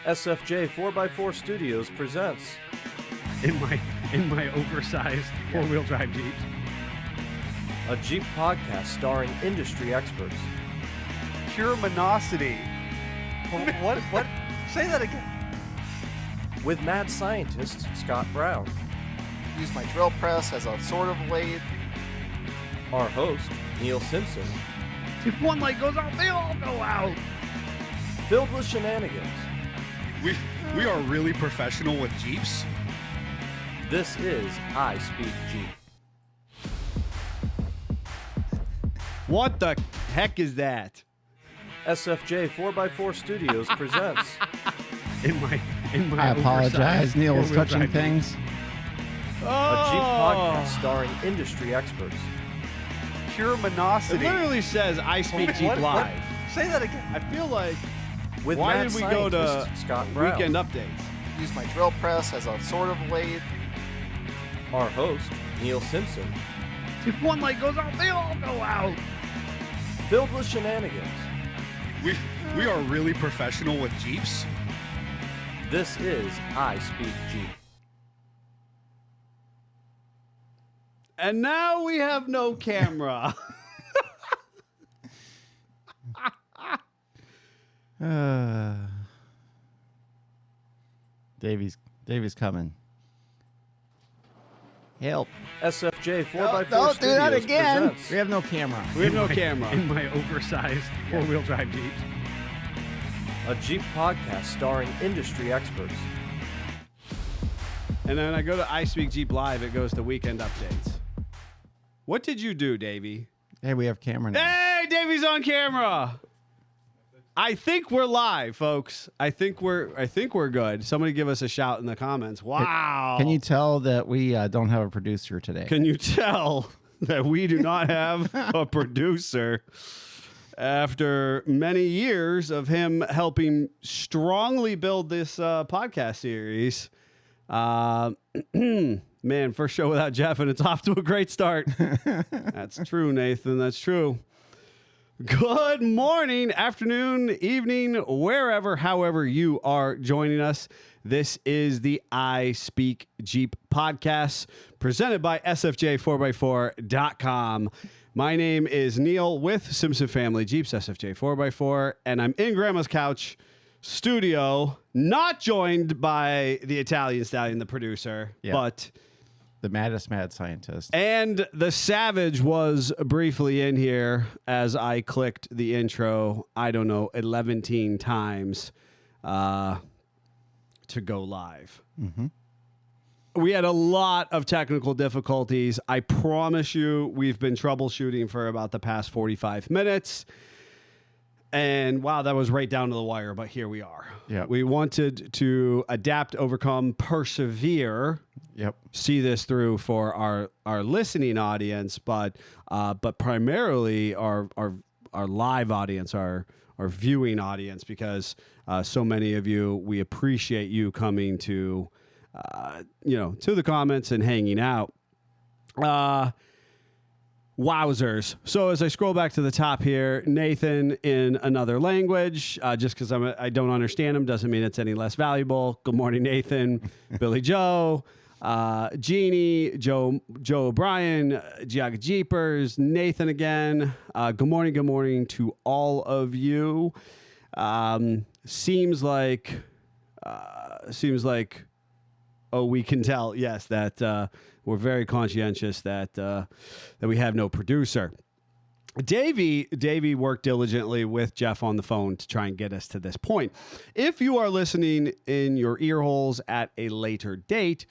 SFJ 4x4 Studios presents in my oversized four-wheel drive Jeep. a Jeep podcast starring industry experts. Pure monosity. What? Say that again. With mad scientist Scott Brown, Use my drill press as a sort of lathe. our host Neil Simpson, If one light goes out, they all go out. filled with shenanigans. We are really professional with Jeeps. This is I Speak Jeep. What the heck is that? SFJ 4x4 Studios presents In my I apologize. oversized Neil was four-wheel touching drive Jeep. things. a Jeep podcast starring industry experts. Pure It monosity. literally says I Speak Jeep What? Live. Say that again. I feel like, With why mad did we go to scientist Scott Brown, weekend updates? Use my drill press as a sort of lathe. our host Neil Simpson, If one light goes out, they all go out. filled with shenanigans. We are really professional with Jeeps. This is I Speak Jeep. And now we have no camera. Davy's coming. Help. SFJ 4x4 Don't do Studios that again. presents We have no camera. We have no camera. In my oversized four-wheel drive Jeep. a Jeep podcast starring industry experts. And then I go to I Speak Jeep Live, it goes to weekend updates. What did you do, Davey? Hey, we have camera now. Hey, Davey's on camera. I think we're live, folks. I think we're good. Somebody give us a shout in the comments. Wow. Can you tell that we don't have a producer today? Can you tell that we do not have a producer after many years of him helping strongly build this podcast series? Man, first show without Jeff, and it's off to a great start. That's true, Nathan. That's true. Good morning, afternoon, evening, wherever, however you are joining us. This is the I Speak Jeep podcast presented by SFJ4x4.com. My name is Neil with Simpson Family Jeeps, SFJ 4x4, and I'm in Grandma's couch studio, not joined by the Italian Stallion, the producer, Yeah. but... The maddest mad scientist. And the Savage was briefly in here as I clicked the intro, 11 times to go live. Mm-hmm. We had a lot of technical difficulties. I promise you, we've been troubleshooting for about the past 45 minutes. And wow, that was right down to the wire, but here we are. Yep. We wanted to adapt, overcome, persevere. Yep. See this through for our listening audience, but primarily our live audience, our viewing audience, because so many of you, we appreciate you coming to to the comments and hanging out. Wowzers. So as I scroll back to the top here, Nathan in another language, just because I don't understand him doesn't mean it's any less valuable. Good morning, Nathan. Billy Joe, Jeannie, Joe O'Brien, Giaga Jeepers, Nathan again. Good morning to all of you. Seems like we can tell, yes, that we're very conscientious that we have no producer. Davey worked diligently with Jeff on the phone to try and get us to this point. If you are listening in your ear holes at a later date,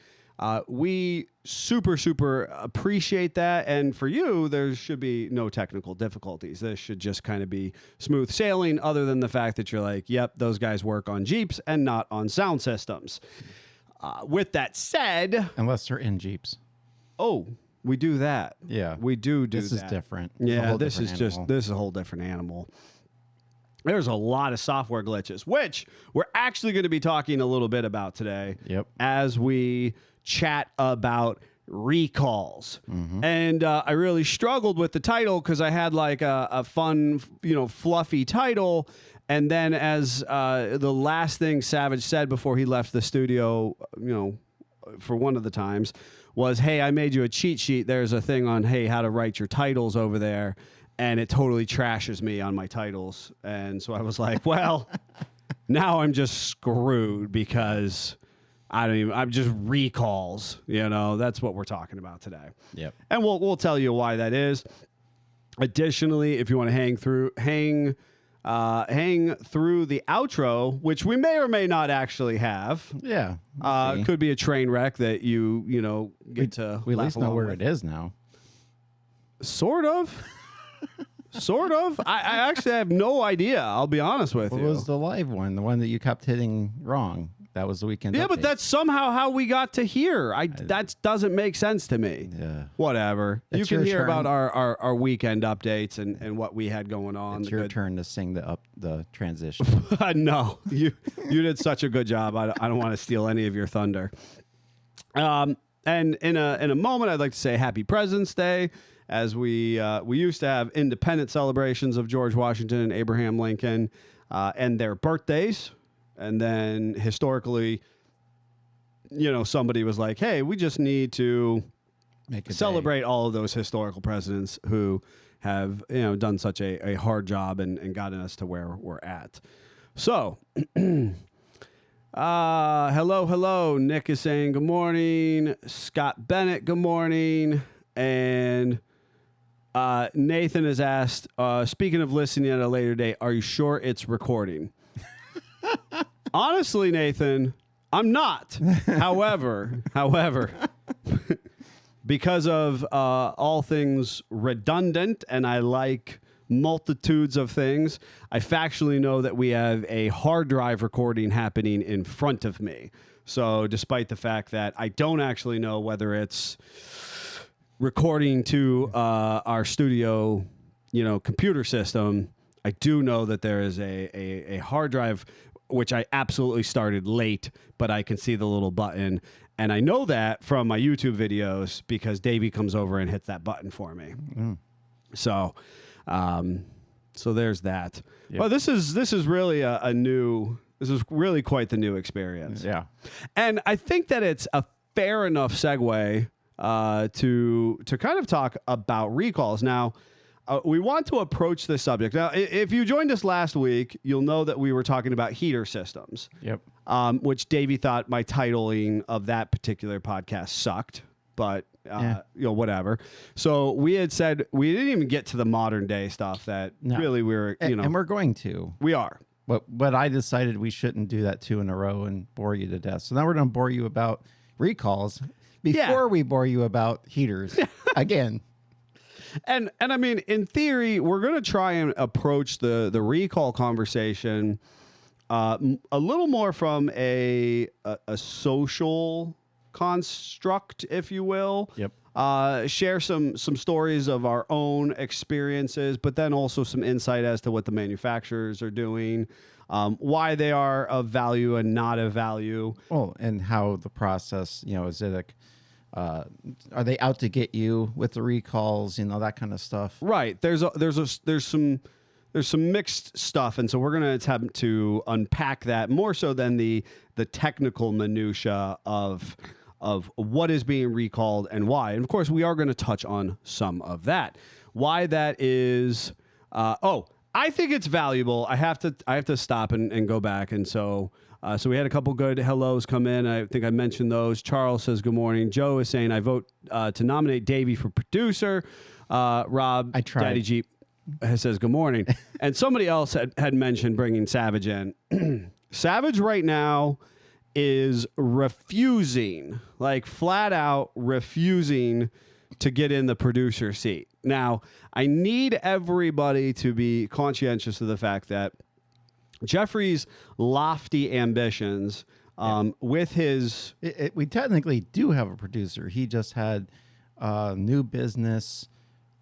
we super appreciate that. And for you, there should be no technical difficulties. This should just kind of be smooth sailing, other than the fact that you're like, yep, those guys work on Jeeps and not on sound systems. With that said, Unless they're in Jeeps. oh, we do that. Yeah. We do This that. is different. It's a Yeah, whole this is different just, animal. this is a whole different animal. There's a lot of software glitches, which we're actually going to be talking a little bit about today. Yep. As we chat about recalls. And I really struggled with the title because I had like a fun, fluffy title. And then as the last thing Savage said before he left the studio, for one of the times, was, hey, I made you a cheat sheet. There's a thing on, hey, how to write your titles over there. And it totally trashes me on my titles. And so I was like, well, now I'm just screwed because I'm just recalls. That's what we're talking about today. Yep. And we'll tell you why that is. Additionally, if you want to hang through the outro, which we may or may not actually have. Yeah. Could be a train wreck that you get to. We at laugh least know along where with. it is now. Sort of. Sort of. I actually have no idea. I'll be honest with What you. was the live one? The one that you kept hitting wrong? That was the weekend. Yeah, but update. that's somehow how we got to here. That doesn't make sense to me. Yeah. Whatever. It's you can your hear turn. about our weekend updates and what we had going on. It's the your good- turn to sing the transition. No, you did such a good job. I don't want to steal any of your thunder. And in a moment, I'd like to say Happy President's Day, as we used to have independent celebrations of George Washington and Abraham Lincoln and their birthdays, and then historically, somebody was like, hey, we just need to Make a celebrate all of those historical presidents who have done such a hard job and gotten us to where we're at. So hello. Nick is saying good morning. Scott Bennett, good morning. And Nathan has asked, speaking of listening at a later date, are you sure it's recording? Honestly, Nathan, I'm not. However, because of all things redundant, and I like multitudes of things, I factually know that we have a hard drive recording happening in front of me. So despite the fact that I don't actually know whether it's recording to our studio, computer system, I do know that there is a hard drive, which I absolutely started late, but I can see the little button. And I know that from my YouTube videos because Davey comes over and hits that button for me. So there's that. Yep. Well, this is really this is really quite the new experience. Yeah. And I think that it's a fair enough segue to kind of talk about recalls. Now, we want to approach this subject. Now, if you joined us last week, you'll know that we were talking about heater systems. Yep. Which Davey thought my titling of that particular podcast sucked, but whatever. So we had said we didn't even get to the modern day stuff that really we're and we're going to. we are. But I decided we shouldn't do that 2 in a row and bore you to death. So now we're going to bore you about recalls before we bore you about heaters again. And I mean, in theory, we're going to try and approach the recall conversation a little more from a social construct, if you will. Yep. Share some stories of our own experiences, but then also some insight as to what the manufacturers are doing, why they are of value and not of value. Well, and how the process, is it like, are they out to get you with the recalls, that kind of stuff? Right. There's some mixed stuff, and so we're going to attempt to unpack that more so than the technical minutia of what is being recalled and why. And of course, we are going to touch on some of that. Why that is. I think it's valuable. I have to stop and go back, and so we had a couple good hellos come in. I think I mentioned those. Charles says good morning. Joe is saying I vote to nominate Davey for producer. Rob, I tried. Daddy Jeep says good morning. And somebody else had mentioned bringing Savage in. Savage right now is refusing, like flat out refusing to get in the producer seat. Now, I need everybody to be conscientious of the fact that Jeffrey's lofty ambitions with his... We technically do have a producer. He just had new business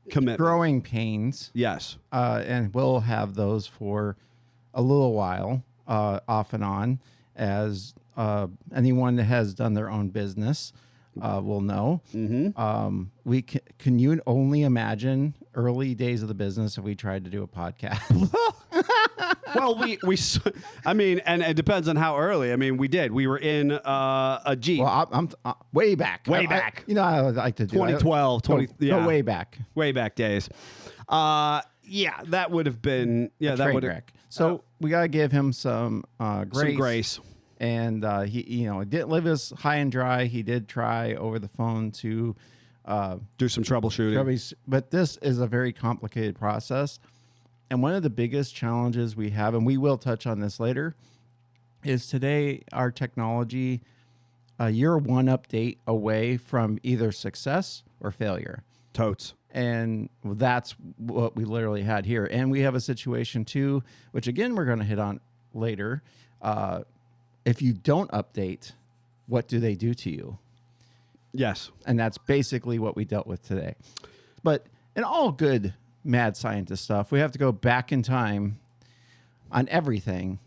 commitment. growing pains. Yes. And we'll have those for a little while, off and on, as anyone that has done their own business will know. Mm-hmm. Can you only imagine early days of the business if we tried to do a podcast? Well, I mean, and it depends on how early. I mean, we were in a Jeep. Well, I'm way back. Way back. I would like to do 2012, go way back. Way back days. Yeah, that would have been that Train would have wreck. So we got to give him some grace. some grace. And he, didn't live as high and dry. He did try over the phone to Do some troubleshooting. but this is a very complicated process. And one of the biggest challenges we have, and we will touch on this later, is today our technology, you're one update away from either success or failure. Totes. And that's what we literally had here. And we have a situation too, which again, we're going to hit on later. If you don't update, what do they do to you? Yes. And that's basically what we dealt with today. But in all good mad scientist stuff, we have to go back in time on everything.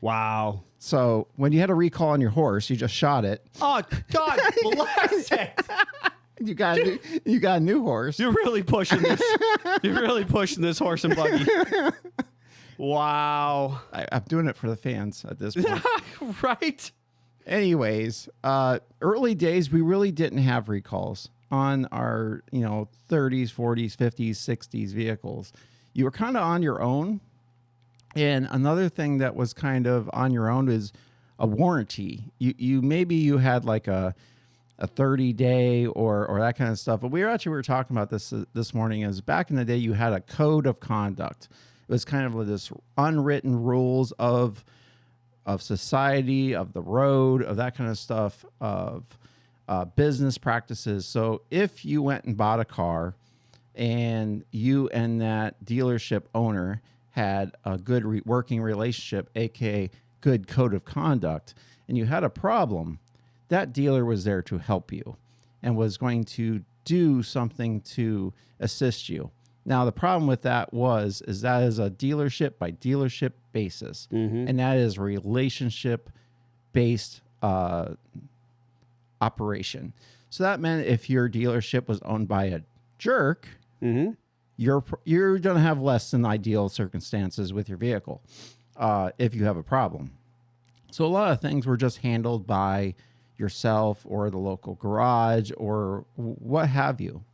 Wow. So when you had a recall on your horse, you just shot it. Oh, God bless it. You got a new horse. You're really pushing this. You're really pushing this horse and buggy. Wow. I'm doing it for the fans at this point. Right. Anyways, early days, we really didn't have recalls on our, 30s, 40s, 50s, 60s vehicles. You were kind of on your own. And another thing that was kind of on your own is a warranty. You had like a 30-day or that kind of stuff. But we were talking about this morning is back in the day, you had a code of conduct. It was kind of this unwritten rules of society, of the road, of that kind of stuff, of business practices. So if you went and bought a car and you and that dealership owner had a good working relationship, aka good code of conduct, and you had a problem, that dealer was there to help you and was going to do something to assist you. Now, the problem with that is that is a dealership by dealership basis, and that is relationship based operation. So that meant if your dealership was owned by a jerk, you're going to have less than ideal circumstances with your vehicle if you have a problem. So a lot of things were just handled by yourself or the local garage or what have you.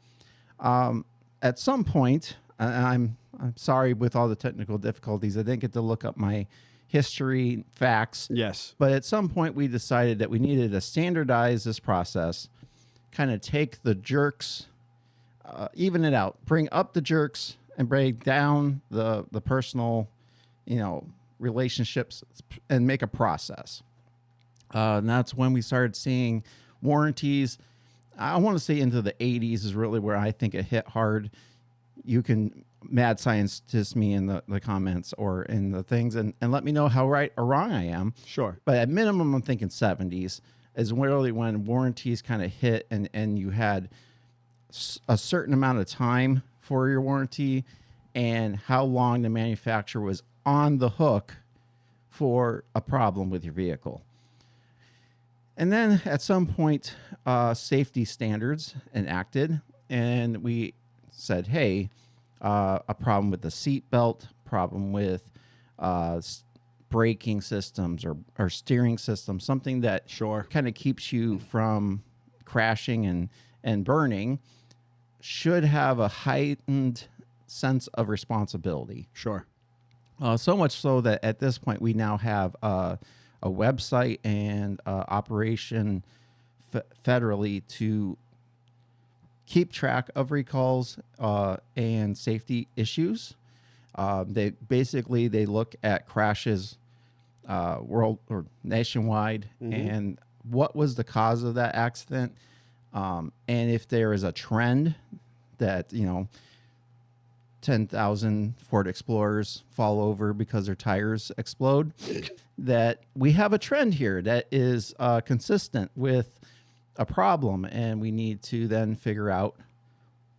At some point, and I'm sorry with all the technical difficulties, I didn't get to look up my history facts. Yes. But at some point, we decided that we needed to standardize this process, kind of take the jerks, even it out, bring up the jerks and break down the personal, relationships and make a process. And that's when we started seeing warranties. I want to say into the 80s is really where I think it hit hard. You can mad scientist me in the comments or in the things and let me know how right or wrong I am. Sure. But at minimum, I'm thinking 70s is really when warranties kind of hit and you had a certain amount of time for your warranty and how long the manufacturer was on the hook for a problem with your vehicle. And then at some point, safety standards enacted, and we said, hey, a problem with the seat belt, problem with braking systems or steering systems, something that kind of keeps you from crashing and burning, should have a heightened sense of responsibility. Sure. So much so that at this point, we now have a website and operation federally to keep track of recalls and safety issues. They look at crashes world or nationwide and what was the cause of that accident, and if there is a trend that 10,000 Ford Explorers fall over because their tires explode, that we have a trend here that is consistent with a problem, and we need to then figure out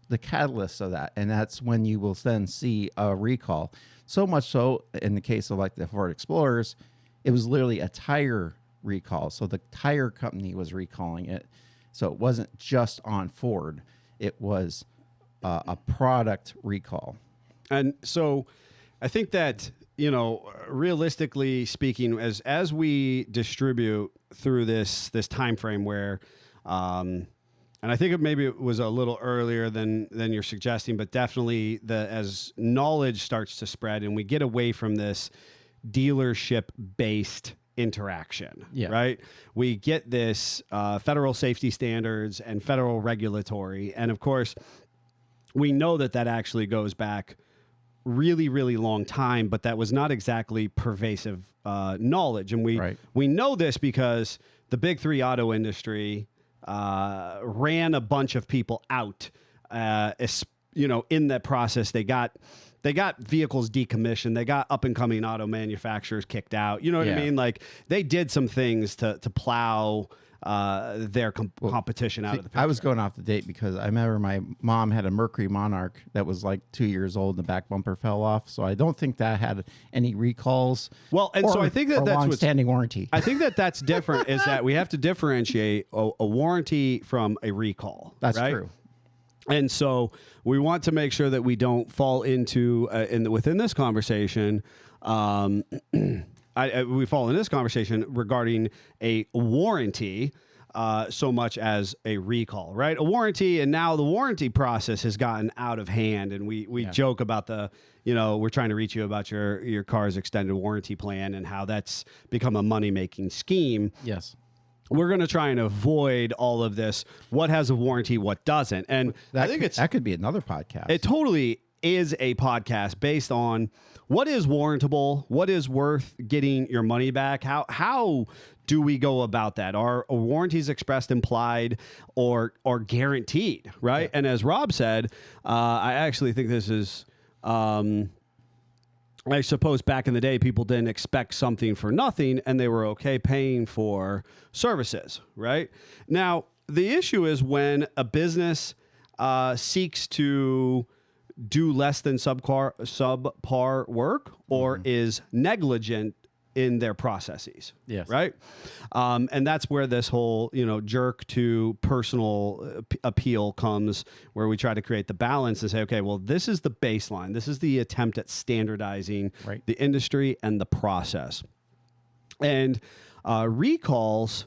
the catalyst of that. And that's when you will then see a recall. So much so, in the case of like the Ford Explorers, it was literally a tire recall. So the tire company was recalling it. So it wasn't just on Ford. It was a product recall. And so I think that realistically speaking, as we distribute through this time frame where, and I think maybe it was a little earlier than you're suggesting, but definitely as knowledge starts to spread and we get away from this dealership based interaction, right? We get this federal safety standards and federal regulatory, and of course, we know that actually goes back really, really long time, but that was not exactly pervasive knowledge. And we know this because the big three auto industry ran a bunch of people out. In that process, they got vehicles decommissioned. They got up and coming auto manufacturers kicked out. You know what I mean? Like they did some things to plow their competition out of the picture. I was going off the date because I remember my mom had a Mercury Monarch that was like 2 years old and the back bumper fell off. So I don't think that had any recalls. Well, and so I think that's long-standing warranty. I think that's different is that we have to differentiate a warranty from a recall. That's right? true. And so we want to make sure that we don't fall into within this conversation. We fall in this conversation regarding a warranty so much as a recall, right? A warranty, and now the warranty process has gotten out of hand, and we joke about we're trying to reach you about your car's extended warranty plan and how that's become a money-making scheme. Yes. We're going to try and avoid all of this. What has a warranty? What doesn't? And I think that could be another podcast. It totally is a podcast based on what is warrantable, what is worth getting your money back. How do we go about that? Are warranties expressed, implied, or guaranteed? Right. Yeah. And as Rob said, I actually think this is. I suppose back in the day, people didn't expect something for nothing and they were okay paying for services, right? Now, the issue is when a business seeks to do less than subpar work or is negligent in their processes. Yes. Right. And that's where this whole, jerk to personal appeal comes, where we try to create the balance and say, okay, well, this is the baseline. This is the attempt at standardizing the industry and the process. And recalls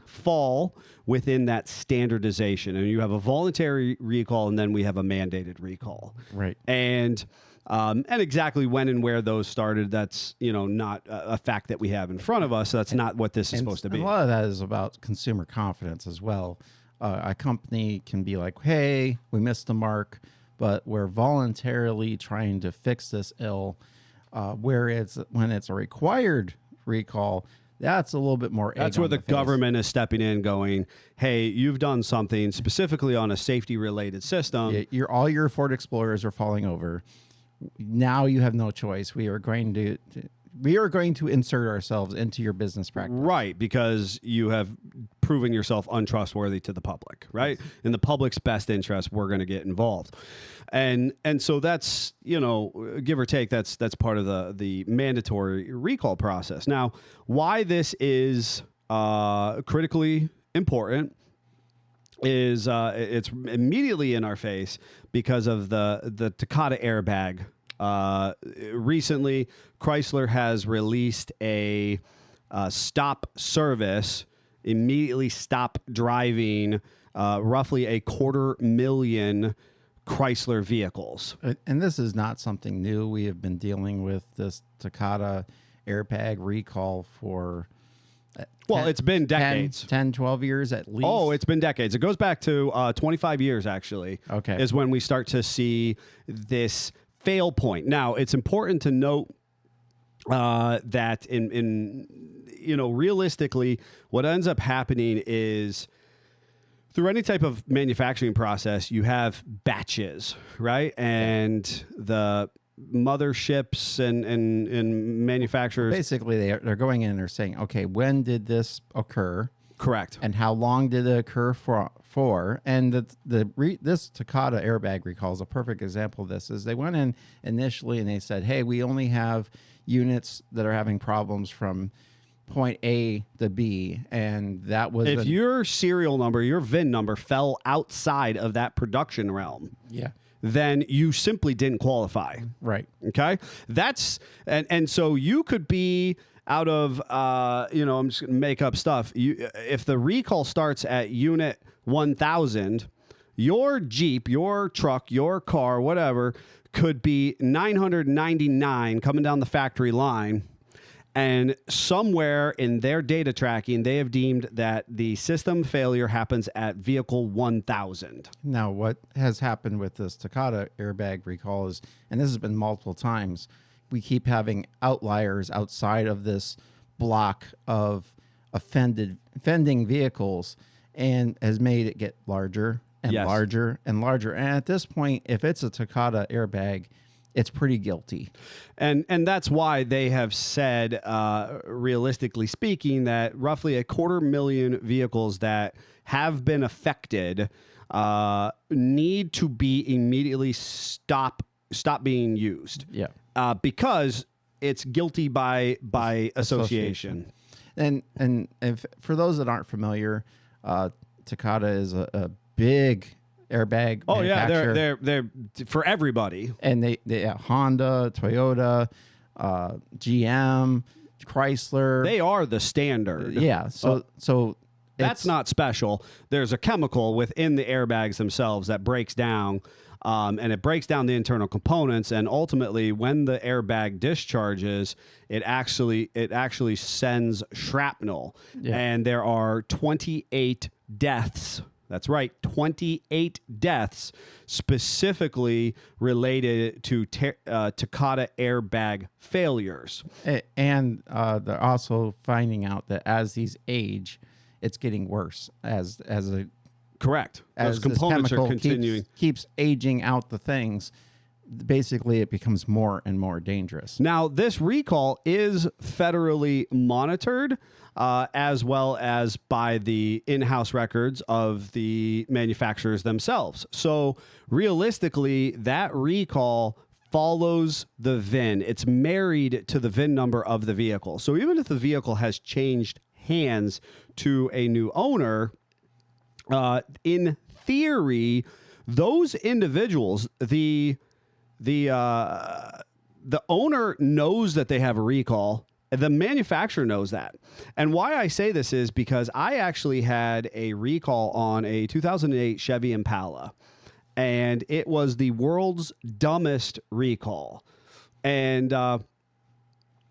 fall within that standardization. And you have a voluntary recall, and then we have a mandated recall. Right. And exactly when and where those started, that's, not a fact that we have in front of us. So that's not what this is supposed to be. A lot of that is about consumer confidence as well. A company can be like, hey, we missed the mark, but we're voluntarily trying to fix this ill. When it's a required recall, that's a little bit more. That's where the government is stepping in, going, "Hey, you've done something specifically on a safety-related system. Yeah, all your Ford Explorers are falling over. Now you have no choice. We are going to insert ourselves into your business practice." Right, because you have proven yourself untrustworthy to the public, right? In the public's best interest, we're going to get involved. And so that's, give or take, that's part of the mandatory recall process. Now, why this is critically important is it's immediately in our face because of the Takata airbag. Recently, Chrysler has released a stop service, immediately stop driving roughly 250,000 Chrysler vehicles. And this is not something new. We have been dealing with this Takata airbag recall for it's been decades. 10, 12 years at least. Oh, it's been decades. It goes back to 25 years, actually. Okay. Is when we start to see this fail point. Now, it's important to note that realistically, what ends up happening is through any type of manufacturing process, you have batches, right? And the motherships and manufacturers, basically they're going in and they're saying, okay, when did this occur? Correct. And how long did it occur for? And this Takata airbag recall is a perfect example of this. Is they went in initially and they said, hey, we only have units that are having problems from point A to B, and that was if your serial number, your VIN number fell outside of that production realm. Yeah. then you simply didn't qualify. Right. Okay. That's, and so you could be out of, I'm just going to make up stuff. If the recall starts at unit 1,000, your Jeep, your truck, your car, whatever, could be 999 coming down the factory line. And somewhere in their data tracking, they have deemed that the system failure happens at vehicle 1,000. Now, what has happened with this Takata airbag recall is, and this has been multiple times, we keep having outliers outside of this block of offending vehicles, and has made it get larger and Yes. larger and larger. And at this point, if it's a Takata airbag, it's pretty guilty. And that's why they have said, realistically speaking, that roughly 250,000 vehicles that have been affected need to be immediately stop being used. Yeah. Because it's guilty by association. And if for those that aren't familiar, Takata is a big airbag Oh yeah, manufacturer. they're for everybody. And they Honda, Toyota, GM, Chrysler. They are the standard. Yeah. So That's not special. There's a chemical within the airbags themselves that breaks down, and it breaks down the internal components. And ultimately, when the airbag discharges, it actually sends shrapnel. Yeah. And there are 28 deaths. That's right, 28 deaths specifically related to Takata airbag failures. And they're also finding out that as these age, it's getting worse as Correct. Those this components are chemical continuing. keeps aging out the things. Basically, it becomes more and more dangerous. Now, this recall is federally monitored, as well as by the in-house records of the manufacturers themselves. So realistically, that recall follows the VIN. It's married to the VIN number of the vehicle. So even if the vehicle has changed hands to a new owner, in theory, those individuals, the owner knows that they have a recall. The manufacturer knows that. And why I say this is because I actually had a recall on a 2008 Chevy Impala, and it was the world's dumbest recall. And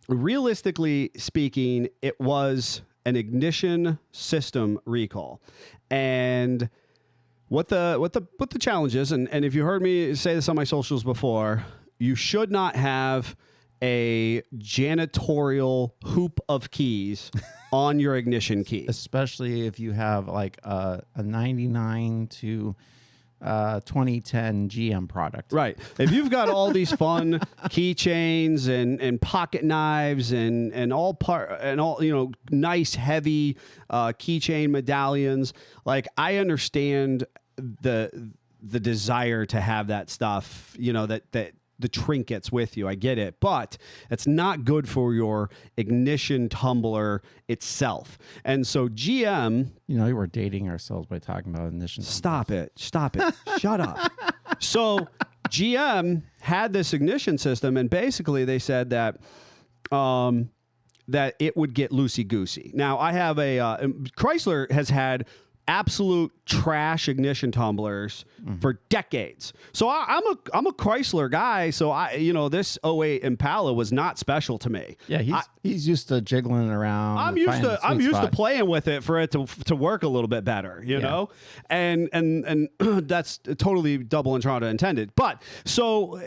realistically speaking, it was an ignition system recall. And what the challenge is, and if you heard me say this on my socials before, you should not have a janitorial hoop of keys on your ignition key. Especially if you have like a 99 to 2010 GM product. Right. If you've got all these fun keychains and pocket knives and all nice heavy keychain medallions, like I understand the desire to have that stuff, that the trinkets with you. I get it, but it's not good for your ignition tumbler itself. And so GM, You were dating ourselves by talking about ignition. Stop it. Shut up. So GM had this ignition system, and basically they said that that it would get loosey-goosey. Now, I have Chrysler has had absolute trash ignition tumblers for decades. So I'm a Chrysler guy. So this 08 Impala was not special to me. Yeah, he's used to jiggling around. I'm used to playing with it for it to work a little bit better, you know, and that's totally double entendre intended. But so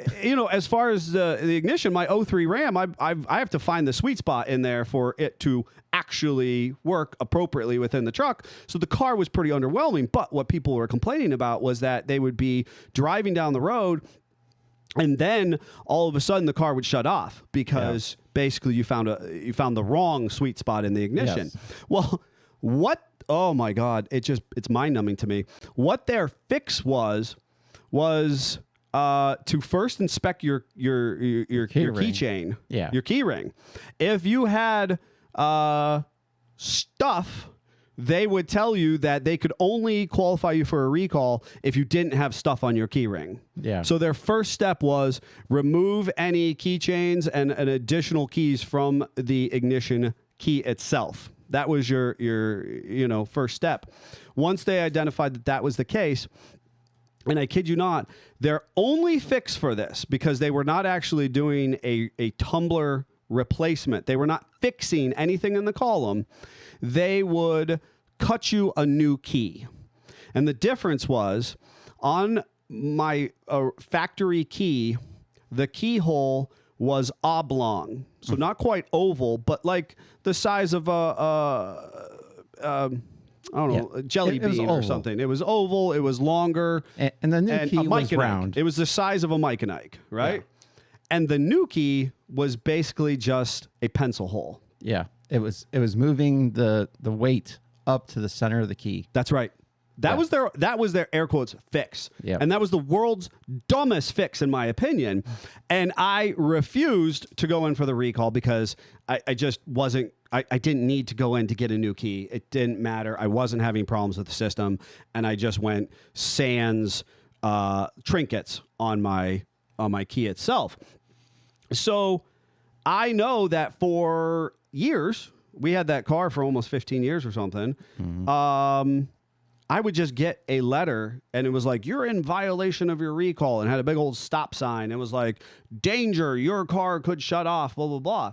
as far as the ignition, my 03 Ram, I have to find the sweet spot in there for it to actually work appropriately within the truck. So the car was pretty underwhelming. But what people were complaining about was that they would be driving down the road, and then all of a sudden the car would shut off because basically you found the wrong sweet spot in the ignition. Yes. Well, oh my God, it's mind numbing to me. What their fix was to first inspect your keychain, your key ring. If you had stuff they would tell you that they could only qualify you for a recall if you didn't have stuff on your key ring. Yeah. So their first step was remove any keychains and additional keys from the ignition key itself. That was your first step. Once they identified that that was the case, and I kid you not, their only fix for this, because they were not actually doing a tumbler replacement, they were not fixing anything in the column, they would cut you a new key. And the difference was on my factory key, the keyhole was oblong. So not quite oval, but like the size of I don't know, a jelly bean or something. It was oval. It was longer. And the new key was round. It was the size of a Mike and Ike, right? Yeah. And the new key was basically just a pencil hole. Yeah. It was moving the weight up to the center of the key. That's right. That was their air quotes fix. Yeah. And that was the world's dumbest fix, in my opinion. And I refused to go in for the recall because I just wasn't, I didn't need to go in to get a new key. It didn't matter. I wasn't having problems with the system. And I just went sans trinkets on my key itself. So I know that for years, we had that car for almost 15 years or something. Mm-hmm. I would just get a letter and it was like, you're in violation of your recall, and had a big old stop sign. It was like, danger, your car could shut off, blah, blah, blah.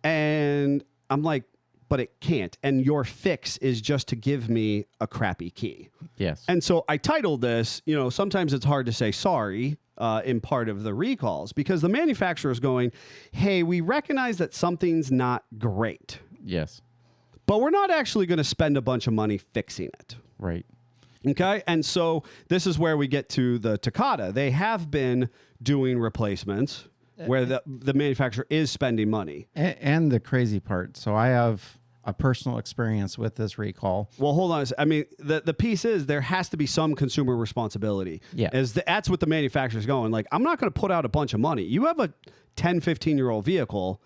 And I'm like, but it can't. And your fix is just to give me a crappy key. Yes. And so I titled this, sometimes it's hard to say sorry in part of the recalls, because the manufacturer is going, hey, we recognize that something's not great. Yes. But we're not actually going to spend a bunch of money fixing it. Right. Okay. And so this is where we get to the Takata. They have been doing replacements where the manufacturer is spending money. And the crazy part. So I have a personal experience with this recall. Well, hold on. I mean, the piece is there has to be some consumer responsibility. Yeah. That's what the manufacturer's going. Like, I'm not going to put out a bunch of money. You have a 10, 15-year-old vehicle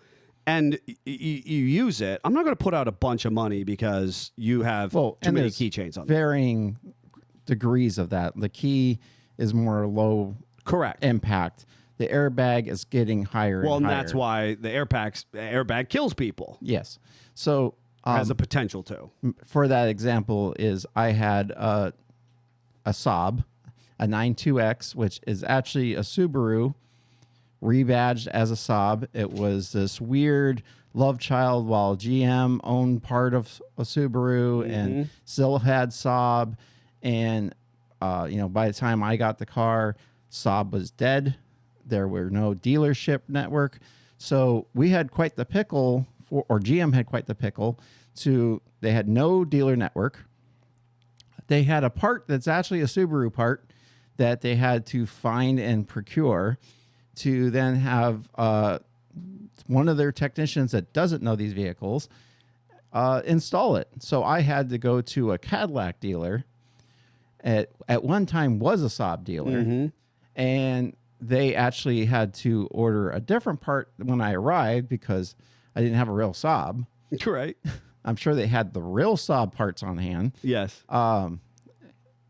and you use it. I'm not going to put out a bunch of money because you have too many keychains on varying degrees of that. The key is more low impact. The airbag is getting higher and higher. Well, that's why the airbag kills people. Yes. So has a potential to. For that example is I had a Saab, a 92X, which is actually a Subaru rebadged as a Saab. It was this weird love child while GM owned part of a Subaru and still had Saab. And, by the time I got the car, Saab was dead. There were no dealership network. So we had quite the pickle, or GM had quite the pickle, they had no dealer network. They had a part that's actually a Subaru part that they had to find and procure to then have one of their technicians that doesn't know these vehicles install it. So I had to go to a Cadillac dealer. At one time was a Saab dealer, and they actually had to order a different part when I arrived because I didn't have a real Saab. Right. I'm sure they had the real Saab parts on hand. Yes.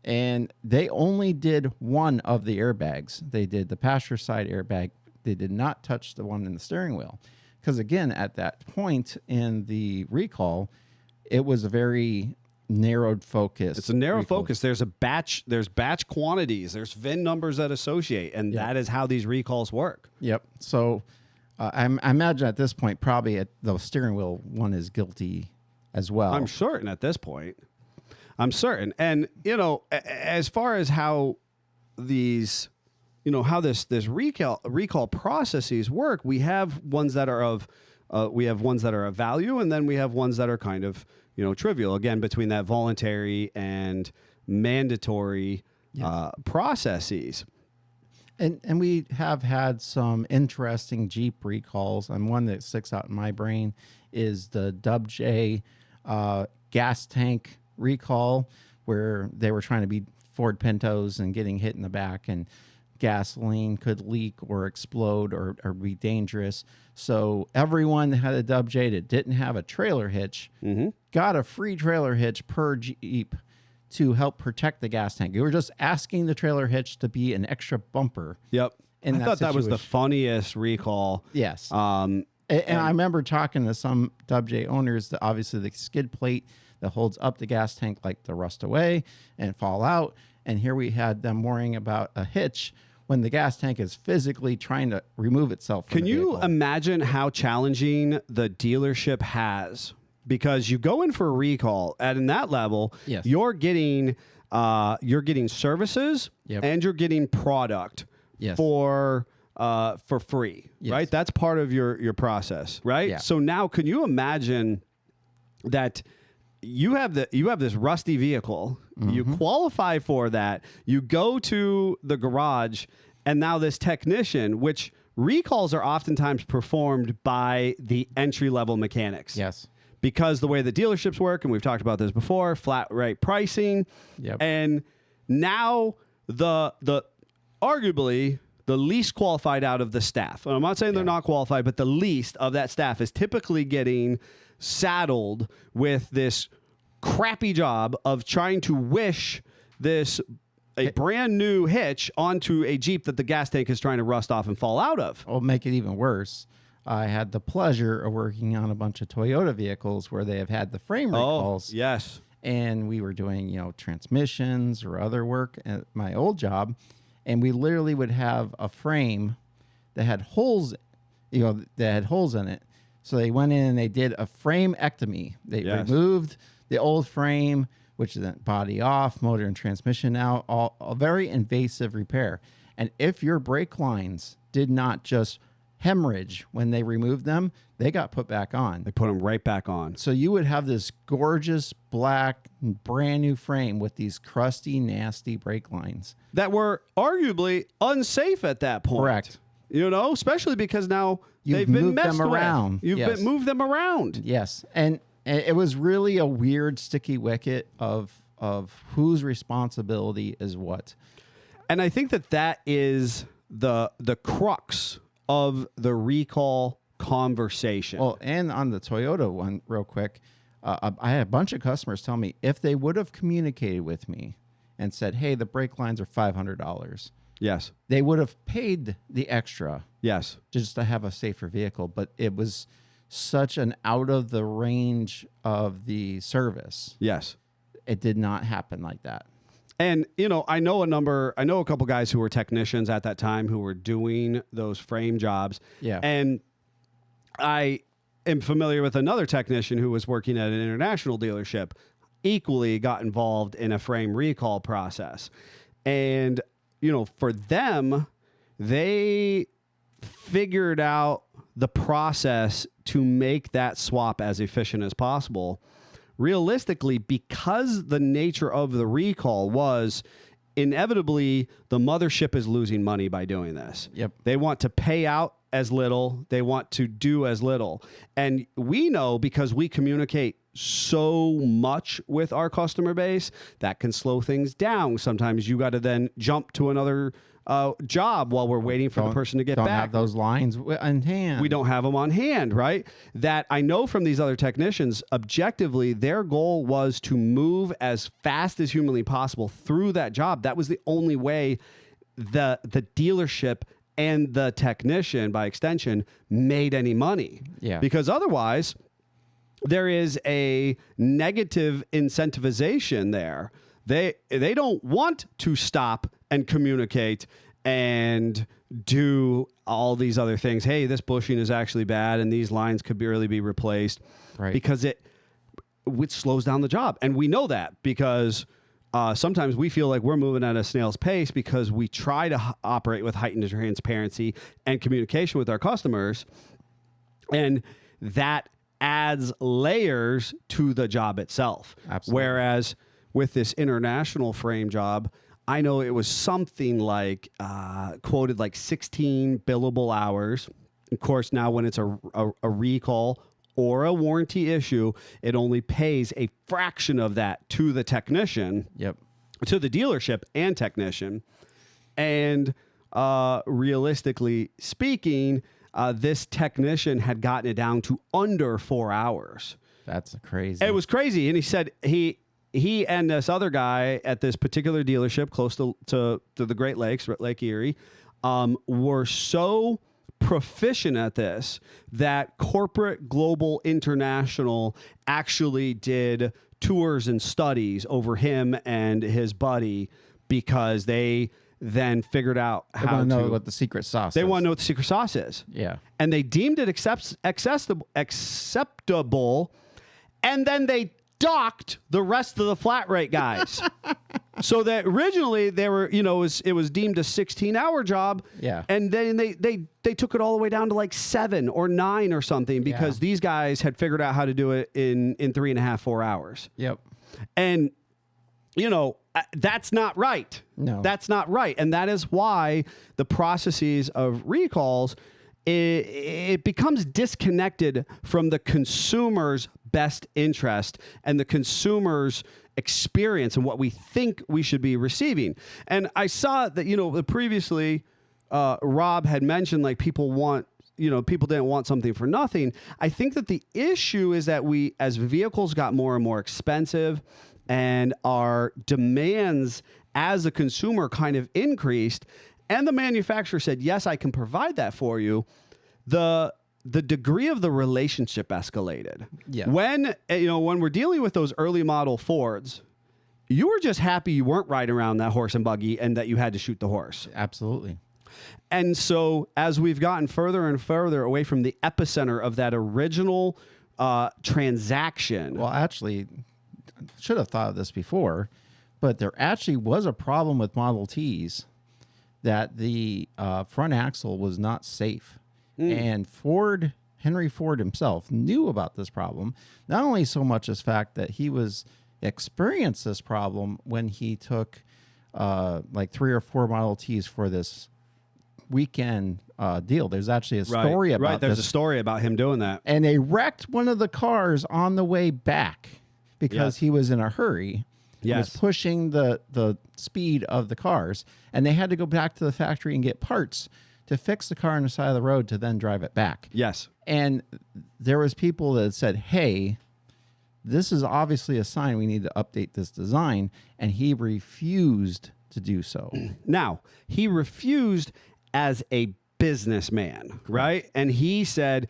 And they only did one of the airbags. They did the passenger side airbag. They did not touch the one in the steering wheel. Because again, at that point in the recall, it was a very narrowed focus. It's a narrow focus. There's batch quantities. There's VIN numbers that associate, and that is how these recalls work. Yep. So I imagine at this point, probably the steering wheel one is guilty as well. I'm certain at this point. I'm certain. And, as far as how these, how this recall processes work, we have ones that are of value, and then we have ones that are kind of, trivial. Again, between that voluntary and mandatory processes. And we have had some interesting Jeep recalls. And one that sticks out in my brain is the Dub J gas tank recall, where they were trying to be Ford Pintos and getting hit in the back, and gasoline could leak or explode or be dangerous. So everyone that had a WJ that didn't have a trailer hitch got a free trailer hitch per Jeep to help protect the gas tank. You were just asking the trailer hitch to be an extra bumper. Yep. In I that thought that was the situation. funniest recall. Yes. And I remember talking to some WJ owners that obviously the skid plate that holds up the gas tank like to rust away and fall out. And here we had them worrying about a hitch when the gas tank is physically trying to remove itself from Can the you vehicle. imagine how challenging the dealership has? Because you go in for a recall at in that level, Yes. you're getting services Yep. and you're getting product Yes. for free, Yes. right? That's part of your process, right? Yeah. So now, can you imagine that you have this rusty vehicle, you qualify for that, you go to the garage, and now this technician, which recalls are oftentimes performed by the entry-level mechanics. Yes. Because the way the dealerships work, and we've talked about this before, flat rate pricing. Yep. And now the arguably the least qualified out of the staff. And I'm not saying they're not qualified, but the least of that staff is typically getting saddled with this crappy job of trying to wish a brand new hitch onto a Jeep that the gas tank is trying to rust off and fall out of. I'll make it even worse. I had the pleasure of working on a bunch of Toyota vehicles where they have had the frame recalls. Yes. And we were doing, transmissions or other work at my old job. And we literally would have a frame that had holes, that had holes in it. So they went in and they did a frame-ectomy. They Yes. removed the old frame, which is then body off, motor and transmission out, all a very invasive repair. And if your brake lines did not just hemorrhage when they removed them, they got put back on. They put them right back on. So you would have this gorgeous black brand new frame with these crusty, nasty brake lines. That were arguably unsafe at that point. Correct. Especially because now You've they've been moved messed them around. with. You've Yes. moved them around. Yes, and it was really a weird sticky wicket of whose responsibility is what. And I think that is the crux of the recall conversation. Well, and on the Toyota one, real quick, I had a bunch of customers tell me if they would have communicated with me and said, "Hey, the brake lines are $500," Yes. they would have paid the extra Yes. just to have a safer vehicle. But it was such an out of the range of the service. Yes. It did not happen like that. And, I know a couple guys who were technicians at that time who were doing those frame jobs. Yeah. And I am familiar with another technician who was working at an international dealership, equally got involved in a frame recall process. And, for them, they figured out the process to make that swap as efficient as possible. Realistically, because the nature of the recall was inevitably the mothership is losing money by doing this. Yep. They want to pay out as little. They want to do as little. And we know, because we communicate so much with our customer base, that can slow things down. Sometimes you got to then jump to another job while we're waiting for the person to get don't back. have those lines on hand. We don't have them on hand, right? That I know from these other technicians, objectively, their goal was to move as fast as humanly possible through that job. That was the only way the dealership and the technician, by extension, made any money. Yeah. Because otherwise, there is a negative incentivization there. They don't want to stop and communicate and do all these other things. Hey, this bushing is actually bad and these lines could really be replaced. Right. Because which slows down the job. And we know that because sometimes we feel like we're moving at a snail's pace because we try to operate with heightened transparency and communication with our customers. And that adds layers to the job itself. Absolutely. Whereas with this international frame job, I know it was something like quoted like 16 billable hours. Of course, now when it's a recall or a warranty issue, it only pays a fraction of that to the technician, Yep. to the dealership and technician. And realistically speaking, this technician had gotten it down to under 4 hours. That's crazy. It was crazy. And he said he and this other guy at this particular dealership close to the Great Lakes, Lake Erie, were so proficient at this that Corporate Global International actually did tours and studies over him and his buddy because they then figured out They how want to to know what the secret sauce They is. want to know what the secret sauce is. Yeah. And they deemed it acceptable, and then they docked the rest of the flat rate guys. So that originally they were, it was deemed a 16-hour job. Yeah. And then they took it all the way down to like 7 or 9 or something because these guys had figured out how to do it in 3.5, 4 hours. Yep. And, that's not right. No. That's not right. And that is why the processes of recalls, it becomes disconnected from the consumer's best interest and the consumer's experience and what we think we should be receiving. And I saw that, previously Rob had mentioned like people didn't want something for nothing. I think that the issue is that as vehicles got more and more expensive and our demands as a consumer kind of increased, and the manufacturer said, yes, I can provide that for you, the degree of the relationship escalated. Yeah. When we're dealing with those early model Fords, you were just happy you weren't riding around that horse and buggy and that you had to shoot the horse. Absolutely. And so as we've gotten further and further away from the epicenter of that original transaction. Well, actually, should have thought of this before, but there actually was a problem with Model Ts that the front axle was not safe. And Henry Ford himself knew about this problem, not only so much as fact that he experienced this problem when he took like 3 or 4 Model Ts for this weekend deal. There's actually a story about There's this. a story about him doing that. And they wrecked one of the cars on the way back because he was in a hurry. He was pushing the speed of the cars, and they had to go back to the factory and get parts to fix the car on the side of the road to then drive it back. Yes. And there was people that said, hey, this is obviously a sign we need to update this design, and he refused to do so. Now, he refused as a businessman, right? And he said,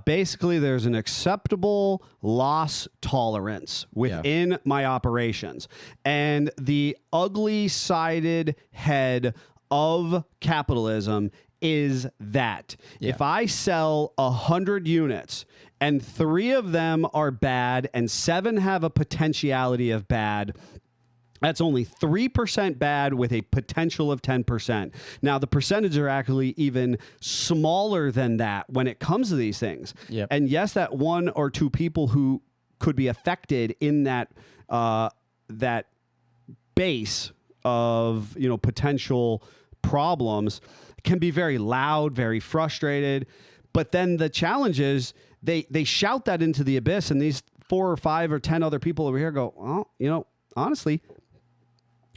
basically, there's an acceptable loss tolerance within my operations. And the ugly-sided head of capitalism is that if I sell 100 units and 3 of them are bad and 7 have a potentiality of bad, that's only 3% bad with a potential of 10%. Now, the percentages are actually even smaller than that when it comes to these things. Yep. And yes, that 1 or 2 people who could be affected in that that base of potential problems can be very loud, very frustrated. But then the challenge is they shout that into the abyss, and these 4 or 5 or 10 other people over here go, well, honestly,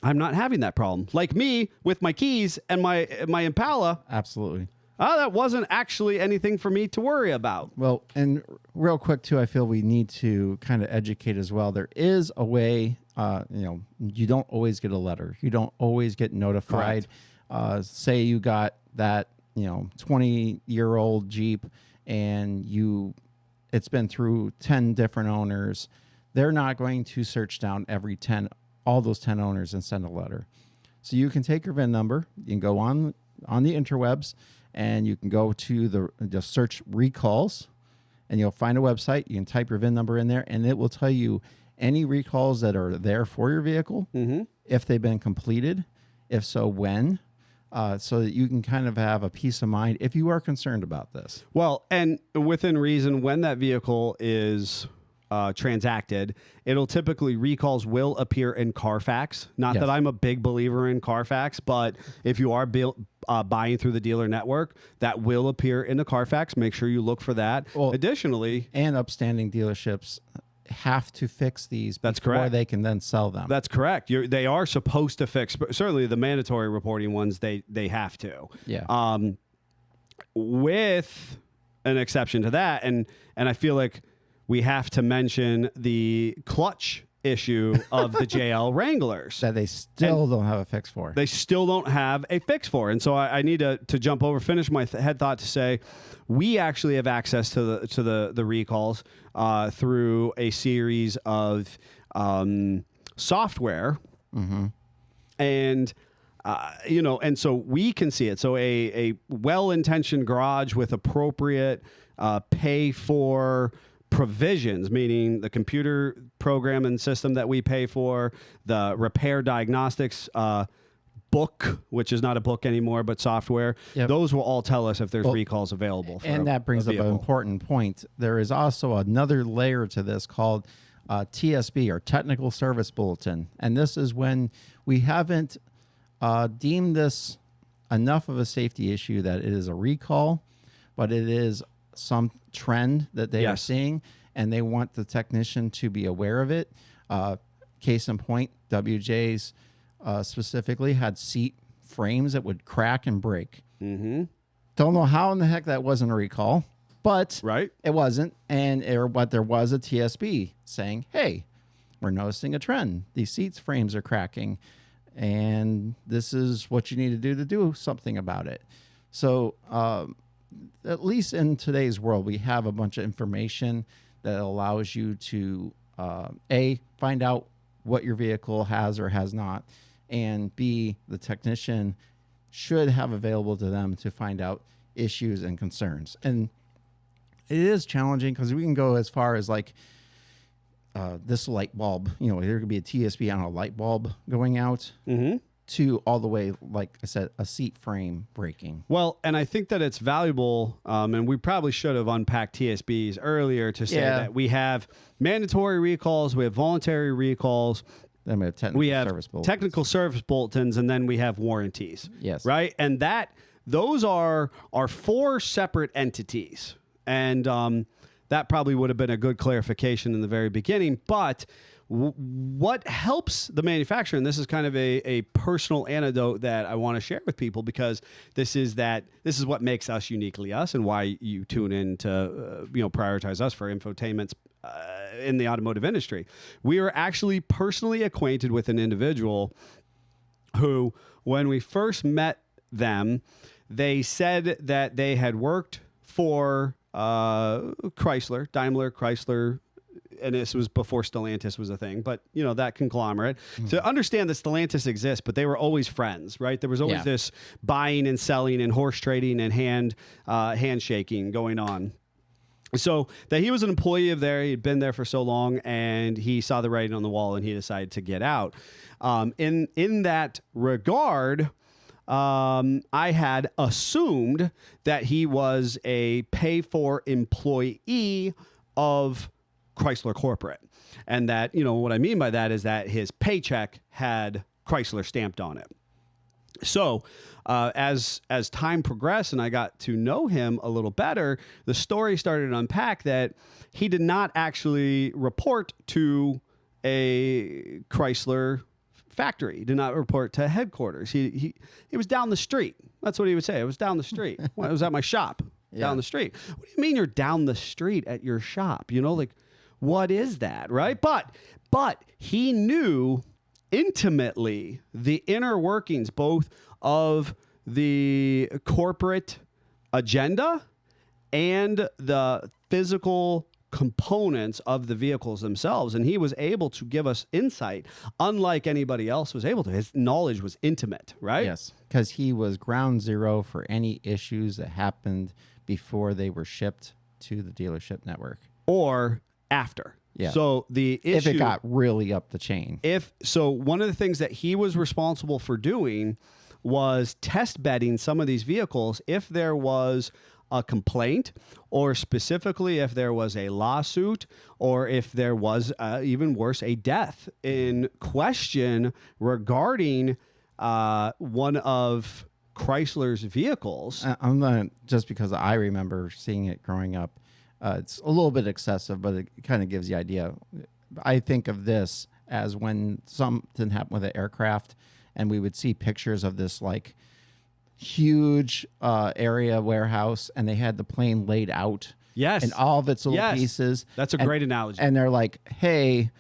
I'm not having that problem. Like me with my keys and my Impala. Absolutely. That wasn't actually anything for me to worry about. Well, and real quick, too, I feel we need to kind of educate as well. There is a way, you don't always get a letter. You don't always get notified. Say you got that, 20-year-old Jeep and it's been through 10 different owners. They're not going to search down all those 10 owners and send a letter. So you can take your VIN number, you can go on the interwebs, and you can go to just search recalls, and you'll find a website. You can type your VIN number in there, and it will tell you any recalls that are there for your vehicle, if they've been completed, if so, when, so that you can kind of have a peace of mind if you are concerned about this. Well, and within reason, when that vehicle is transacted, it'll typically recalls will appear in Carfax. Not that I'm a big believer in Carfax, but if you are buying through the dealer network, that will appear in the Carfax. Make sure you look for that. Well, additionally, and upstanding dealerships, have to fix these That's before correct. they can then sell them. That's correct. They are supposed to fix, but certainly the mandatory reporting ones, they have to. Yeah. With an exception to that, and I feel like we have to mention the clutch issue of the JL Wranglers. that they still don't have a fix for. They still don't have a fix for. And so I need to jump over, finish my head thought to say we actually have access to the recalls through a series of software. Mm-hmm. And and so we can see it. So a well-intentioned garage with appropriate pay for provisions, meaning the computer program and system that we pay for, the repair diagnostics book, which is not a book anymore, but software. Yep. Those will all tell us if there's recalls available. For and that brings a up an vehicle. important point. There is also another layer to this called TSB, or Technical Service Bulletin. And this is when we haven't deemed this enough of a safety issue that it is a recall, but it is some trend that they are Yes. seeing, and they want the technician to be aware of it. Case in point, WJ's specifically had seat frames that would crack and break. Mm-hmm. Don't know how in the heck that wasn't a recall, but Right? it wasn't. But there was a TSB saying, hey, we're noticing a trend. These seats frames are cracking, and this is what you need to do something about it. So at least in today's world, we have a bunch of information that allows you to, A, find out what your vehicle has or has not, and B, the technician should have available to them to find out issues and concerns. And it is challenging because we can go as far as like this light bulb, there could be a TSB on a light bulb going out, to all the way, like I said, a seat frame breaking. Well, and I think that it's valuable, and we probably should have unpacked TSBs earlier to say that we have mandatory recalls, we have voluntary recalls, Then we have technical service bulletins, and then we have warranties. Yes. Right? And those are four separate entities. And that probably would have been a good clarification in the very beginning. But what helps the manufacturer, and this is kind of a personal anecdote that I want to share with people, because this is what makes us uniquely us, and why you tune in to prioritize us for infotainments in the automotive industry. We are actually personally acquainted with an individual who, when we first met them, they said that they had worked for Chrysler, Daimler, Chrysler, and this was before Stellantis was a thing, but that conglomerate. To understand that Stellantis exists, but they were always friends, right? There was always this buying and selling and horse trading and handshaking going on. So that he was an employee of there, he'd been there for so long, and he saw the writing on the wall, and he decided to get out. In that regard, I had assumed that he was a pay-for employee of Chrysler Corporate. And that, what I mean by that is that his paycheck had Chrysler stamped on it. So as time progressed and I got to know him a little better, the story started to unpack that he did not actually report to a Chrysler factory. He did not report to headquarters. He was down the street. That's what he would say. It was down the street. Well, I was at my shop down the street. What do you mean you're down the street at your shop? What is that, right? But he knew intimately the inner workings both of the corporate agenda and the physical components of the vehicles themselves, and he was able to give us insight unlike anybody else was able to. His knowledge was intimate, right? Yes, because he was ground zero for any issues that happened before they were shipped to the dealership network Or after. Yeah. So the issue, if it got really up the chain. One of the things that he was responsible for doing was test bedding some of these vehicles if there was a complaint, or specifically if there was a lawsuit, or if there was even worse, a death in question regarding one of Chrysler's vehicles. I'm not, just because I remember seeing it growing up. It's a little bit excessive, but it kind of gives the idea. I think of this as when something happened with an aircraft, and we would see pictures of this like huge area warehouse, and they had the plane laid out. Yes. And all of its little Yes. pieces. That's a great analogy. And they're like, hey,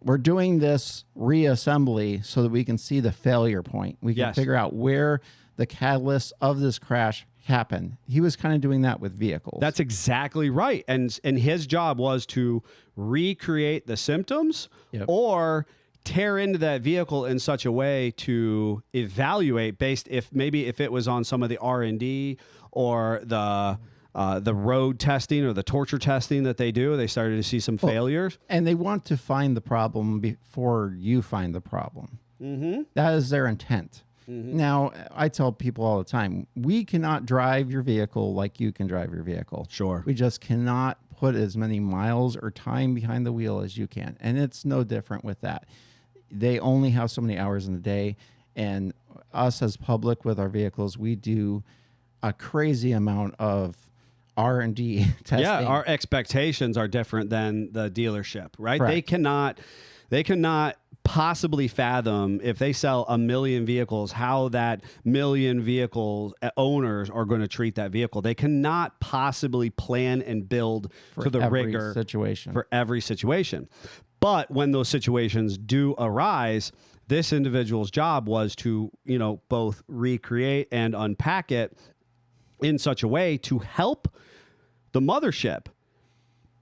we're doing this reassembly so that we can see the failure point. We can Yes. figure out where the catalyst of this crash happened. He was kind of doing that with vehicles. That's exactly right. And his job was to recreate the symptoms Yep. or tear into that vehicle in such a way to evaluate based if it was on some of the R&D or the road testing or the torture testing that they do. They started to see some failures. And they want to find the problem before you find the problem. Mm-hmm. That is their intent. Mm-hmm. Now, I tell people all the time, we cannot drive your vehicle like you can drive your vehicle. Sure. We just cannot put as many miles or time behind the wheel as you can. And it's no different with that. They only have so many hours in the day. And us as public with our vehicles, we do a crazy amount of R&D testing. Yeah, our expectations are different than the dealership, right? Correct. They cannot possibly fathom if they sell 1 million vehicles, how that 1 million vehicle owners are going to treat that vehicle. They cannot possibly plan and build to the every rigor situation. for every situation. But when those situations do arise, this individual's job was to, both recreate and unpack it in such a way to help the mothership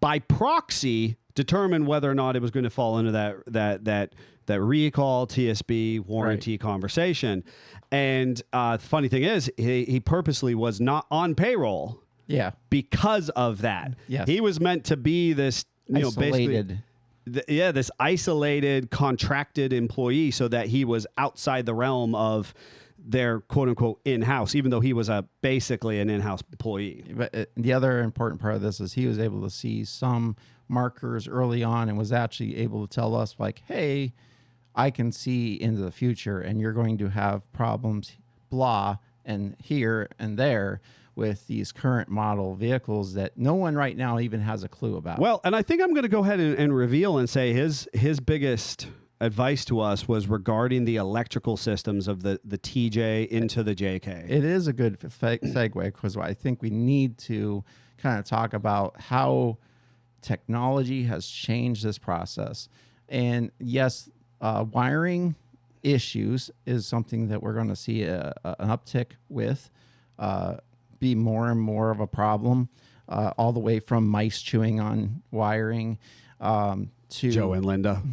by proxy determine whether or not it was going to fall into that recall TSB warranty conversation. And the funny thing is, he purposely was not on payroll. Yeah. Because of that. Yes. He was meant to be this, Isolated. basically, this isolated, contracted employee, so that he was outside the realm of their quote unquote in-house, even though he was basically an in-house employee. But the other important part of this is he was able to see some markers early on and was actually able to tell us like, hey, I can see into the future and you're going to have problems, blah, and here and there with these current model vehicles that no one right now even has a clue about. Well, and I think I'm going to go ahead and reveal and say his biggest advice to us was regarding the electrical systems of the TJ into the JK. It is a good segue because I think we need to kind of talk about how technology has changed this process. And yes, wiring issues is something that we're going to see an uptick with, be more and more of a problem, all the way from mice chewing on wiring to Joe and Linda.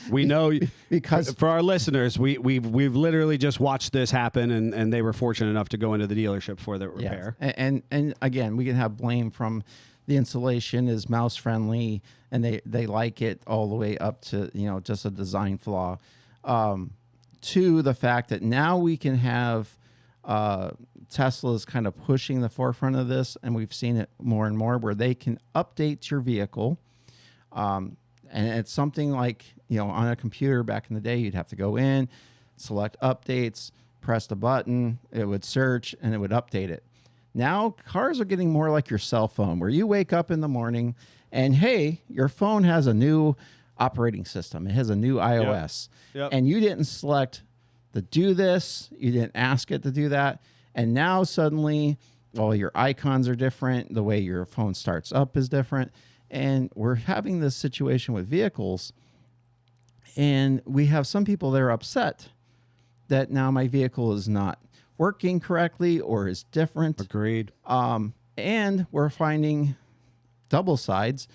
We know because for our listeners, we've literally just watched this happen, and they were fortunate enough to go into the dealership for the repair. Yes. And again, we can have blame from the insulation is mouse friendly and they like it, all the way up to just a design flaw, to the fact that now we can have Tesla's kind of pushing the forefront of this, and we've seen it more and more where they can update your vehicle. And it's something like, on a computer back in the day, you'd have to go in, select updates, press the button, it would search, and it would update it. Now, cars are getting more like your cell phone, where you wake up in the morning and, hey, your phone has a new operating system. It has a new iOS. Yep. And you didn't select to do this. You didn't ask it to do that. And now suddenly, your icons are different. The way your phone starts up is different. And we're having this situation with vehicles. And we have some people that are upset that now my vehicle is not working correctly or is different. Agreed. And we're finding double sides.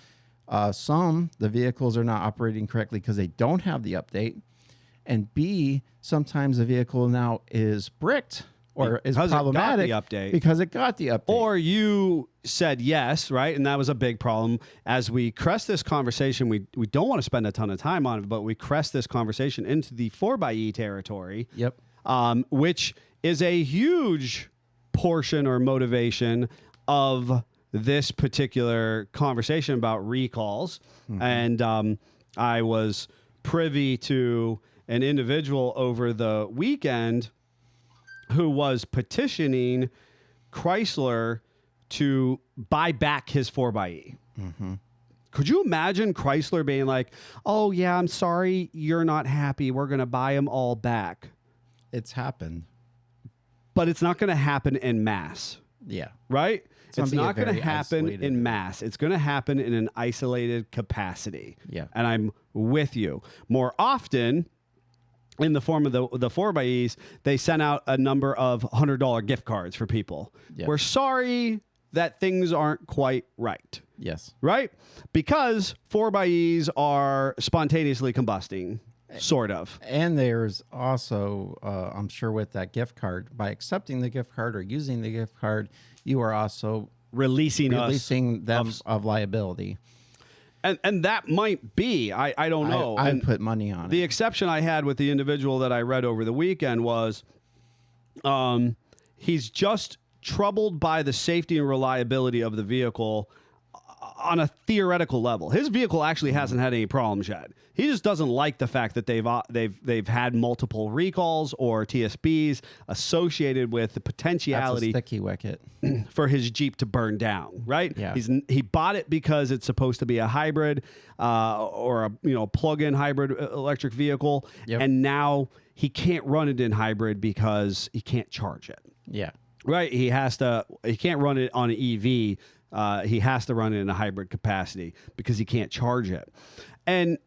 The vehicles are not operating correctly because they don't have the update. And B, sometimes the vehicle now is bricked or is problematic because it got the update. Or you said yes, right? And that was a big problem. As we crest this conversation, we don't want to spend a ton of time on it, but we crest this conversation into the 4xe territory. Yep. Which is a huge portion or motivation of this particular conversation about recalls. Mm-hmm. And I was privy to an individual over the weekend who was petitioning Chrysler to buy back his 4xe. Could you imagine Chrysler being like, oh, yeah, I'm sorry you're not happy. We're going to buy them all back. It's happened. But it's not going to happen en masse, Yeah. right? gonna It's be a not going to very happen isolated- in mass. It's going to happen in an isolated capacity. Yeah. And I'm with you. More often, in the form of the 4xEs, they sent out a number of $100 gift cards for people. Yeah. We're sorry that things aren't quite right. Yes. Right? Because 4xEs are spontaneously combusting, sort of. And there's also, I'm sure with that gift card, by accepting the gift card or using the gift card, you are also Releasing them of liability. And that might be, I don't know. I And put money on the it. exception I had with the individual that I read over the weekend was he's just troubled by the safety and reliability of the vehicle on a theoretical level. His vehicle actually hasn't had any problems yet. He just doesn't like the fact that they've had multiple recalls or TSBs associated with the That's a potentiality sticky wicket. for his Jeep to burn down, right? Yeah. He bought it because it's supposed to be a hybrid or a plug-in hybrid electric vehicle, Yep. and now he can't run it in hybrid because he can't charge it. Yeah. Right? He can't run it on an EV. He has to run it in a hybrid capacity because he can't charge it. And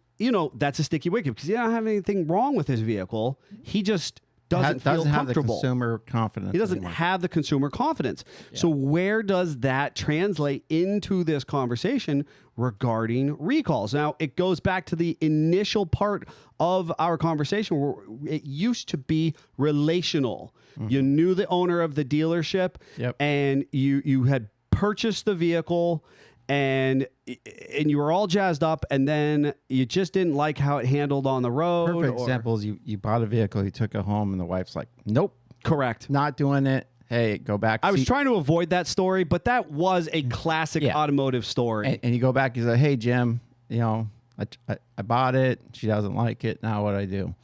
that's a sticky wicket because he doesn't have anything wrong with his vehicle. He just doesn't feel have the comfortable. consumer confidence. He doesn't anymore. have the consumer confidence. So where does that translate into this conversation regarding recalls? Now, it goes back to the initial part of our conversation where it used to be relational. You knew the owner of the dealership, Yep. and you had purchased the vehicle, and you were all jazzed up, and then you just didn't like how it handled on the road. Perfect or- example is you bought a vehicle, you took it home, and the wife's like, nope, Correct. not doing it. Hey, go back. I was See- trying to avoid that story, but that was a classic Yeah. automotive story. and you go back, you say, hey, Jim, I bought it. She doesn't like it. Now what do I do?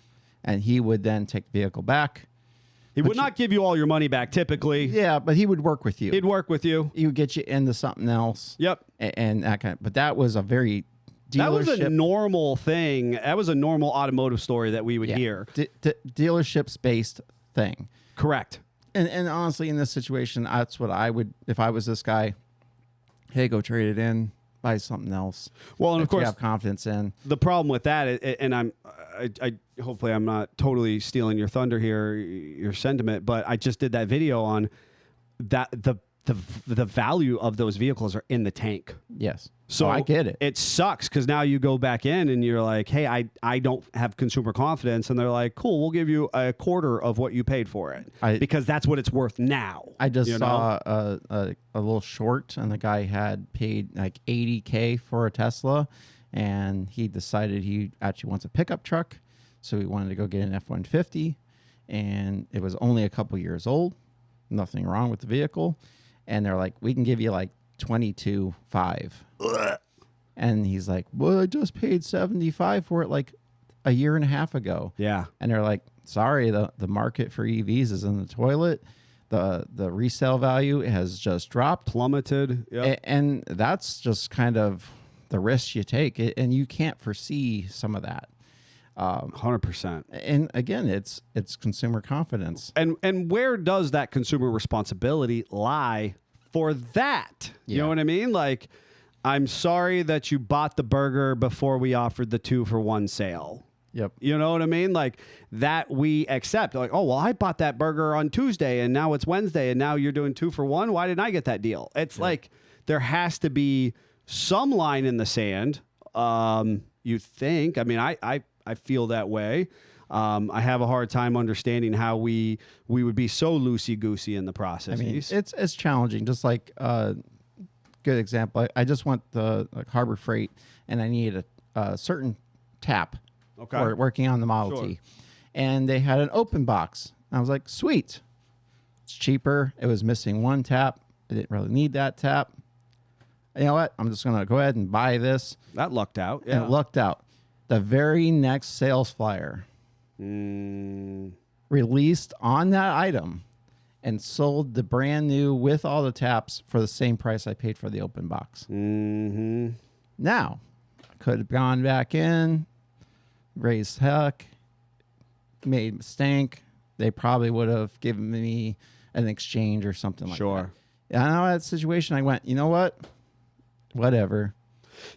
And he would then take the vehicle back. He would not give you all your money back typically. Yeah, but he would work with you. He'd work with you. He would get you into something else. Yep. And that kind of, but that was a very That was a dealership- normal thing. That was a normal automotive story that we would yeah, hear. dealerships based thing. Correct. And honestly, in this situation, that's what I would, if I was this guy, hey, go trade it in, buy something else. Well, and of that you course, have confidence in. the problem with that, and I hopefully I'm not totally stealing your thunder here, your sentiment, but I just did that video on that the value of those vehicles are in the tank. Yes. So I get it. It sucks because now you go back in and you're like, hey, I don't have consumer confidence. And they're like, cool, we'll give you a quarter of what you paid for it because that's what it's worth now. I just you know? saw a little short, and the guy had paid like $80K for a Tesla, and he decided he actually wants a pickup truck, so he wanted to go get an F-150, and it was only a couple years old, nothing wrong with the vehicle, and they're like, we can give you like $22,500, and he's like, well, I just paid $75 for it like a year and a half ago. Yeah. And they're like, sorry, the market for EVs is in the toilet. The resale value has just dropped. Plummeted. Yep. And that's just kind of the risk you take. And you can't foresee some of that. 100%. And again, it's consumer confidence. And where does that consumer responsibility lie for that? You Yeah. know what I mean? Like, I'm sorry that you bought the burger before we offered the 2-for-1 sale. Yep. You know what I mean? Like that we accept. Like, oh, well, I bought that burger on Tuesday and now it's Wednesday and now you're doing 2-for-1. Why didn't I get that deal? It's like there has to be some line in the sand. You think? I mean, I feel that way. I have a hard time understanding how we would be so loosey-goosey in the process. I mean, it's challenging. Just like good example, I just went the Harbor Freight, and I needed a certain tap for working on the Model T, and they had an open box. I was like, sweet, it's cheaper. It was missing one tap. I didn't really need that tap. You know what? I'm just gonna go ahead and buy this. That lucked out. And it lucked out. The very next sales flyer Mm. released on that item and sold the brand new with all the taps for the same price I paid for the open box. Mm-hmm. Now, I could have gone back in, raised heck, made a mistake. They probably would have given me an exchange or something like Sure. that. And I know that situation, I went, you know what? Whatever.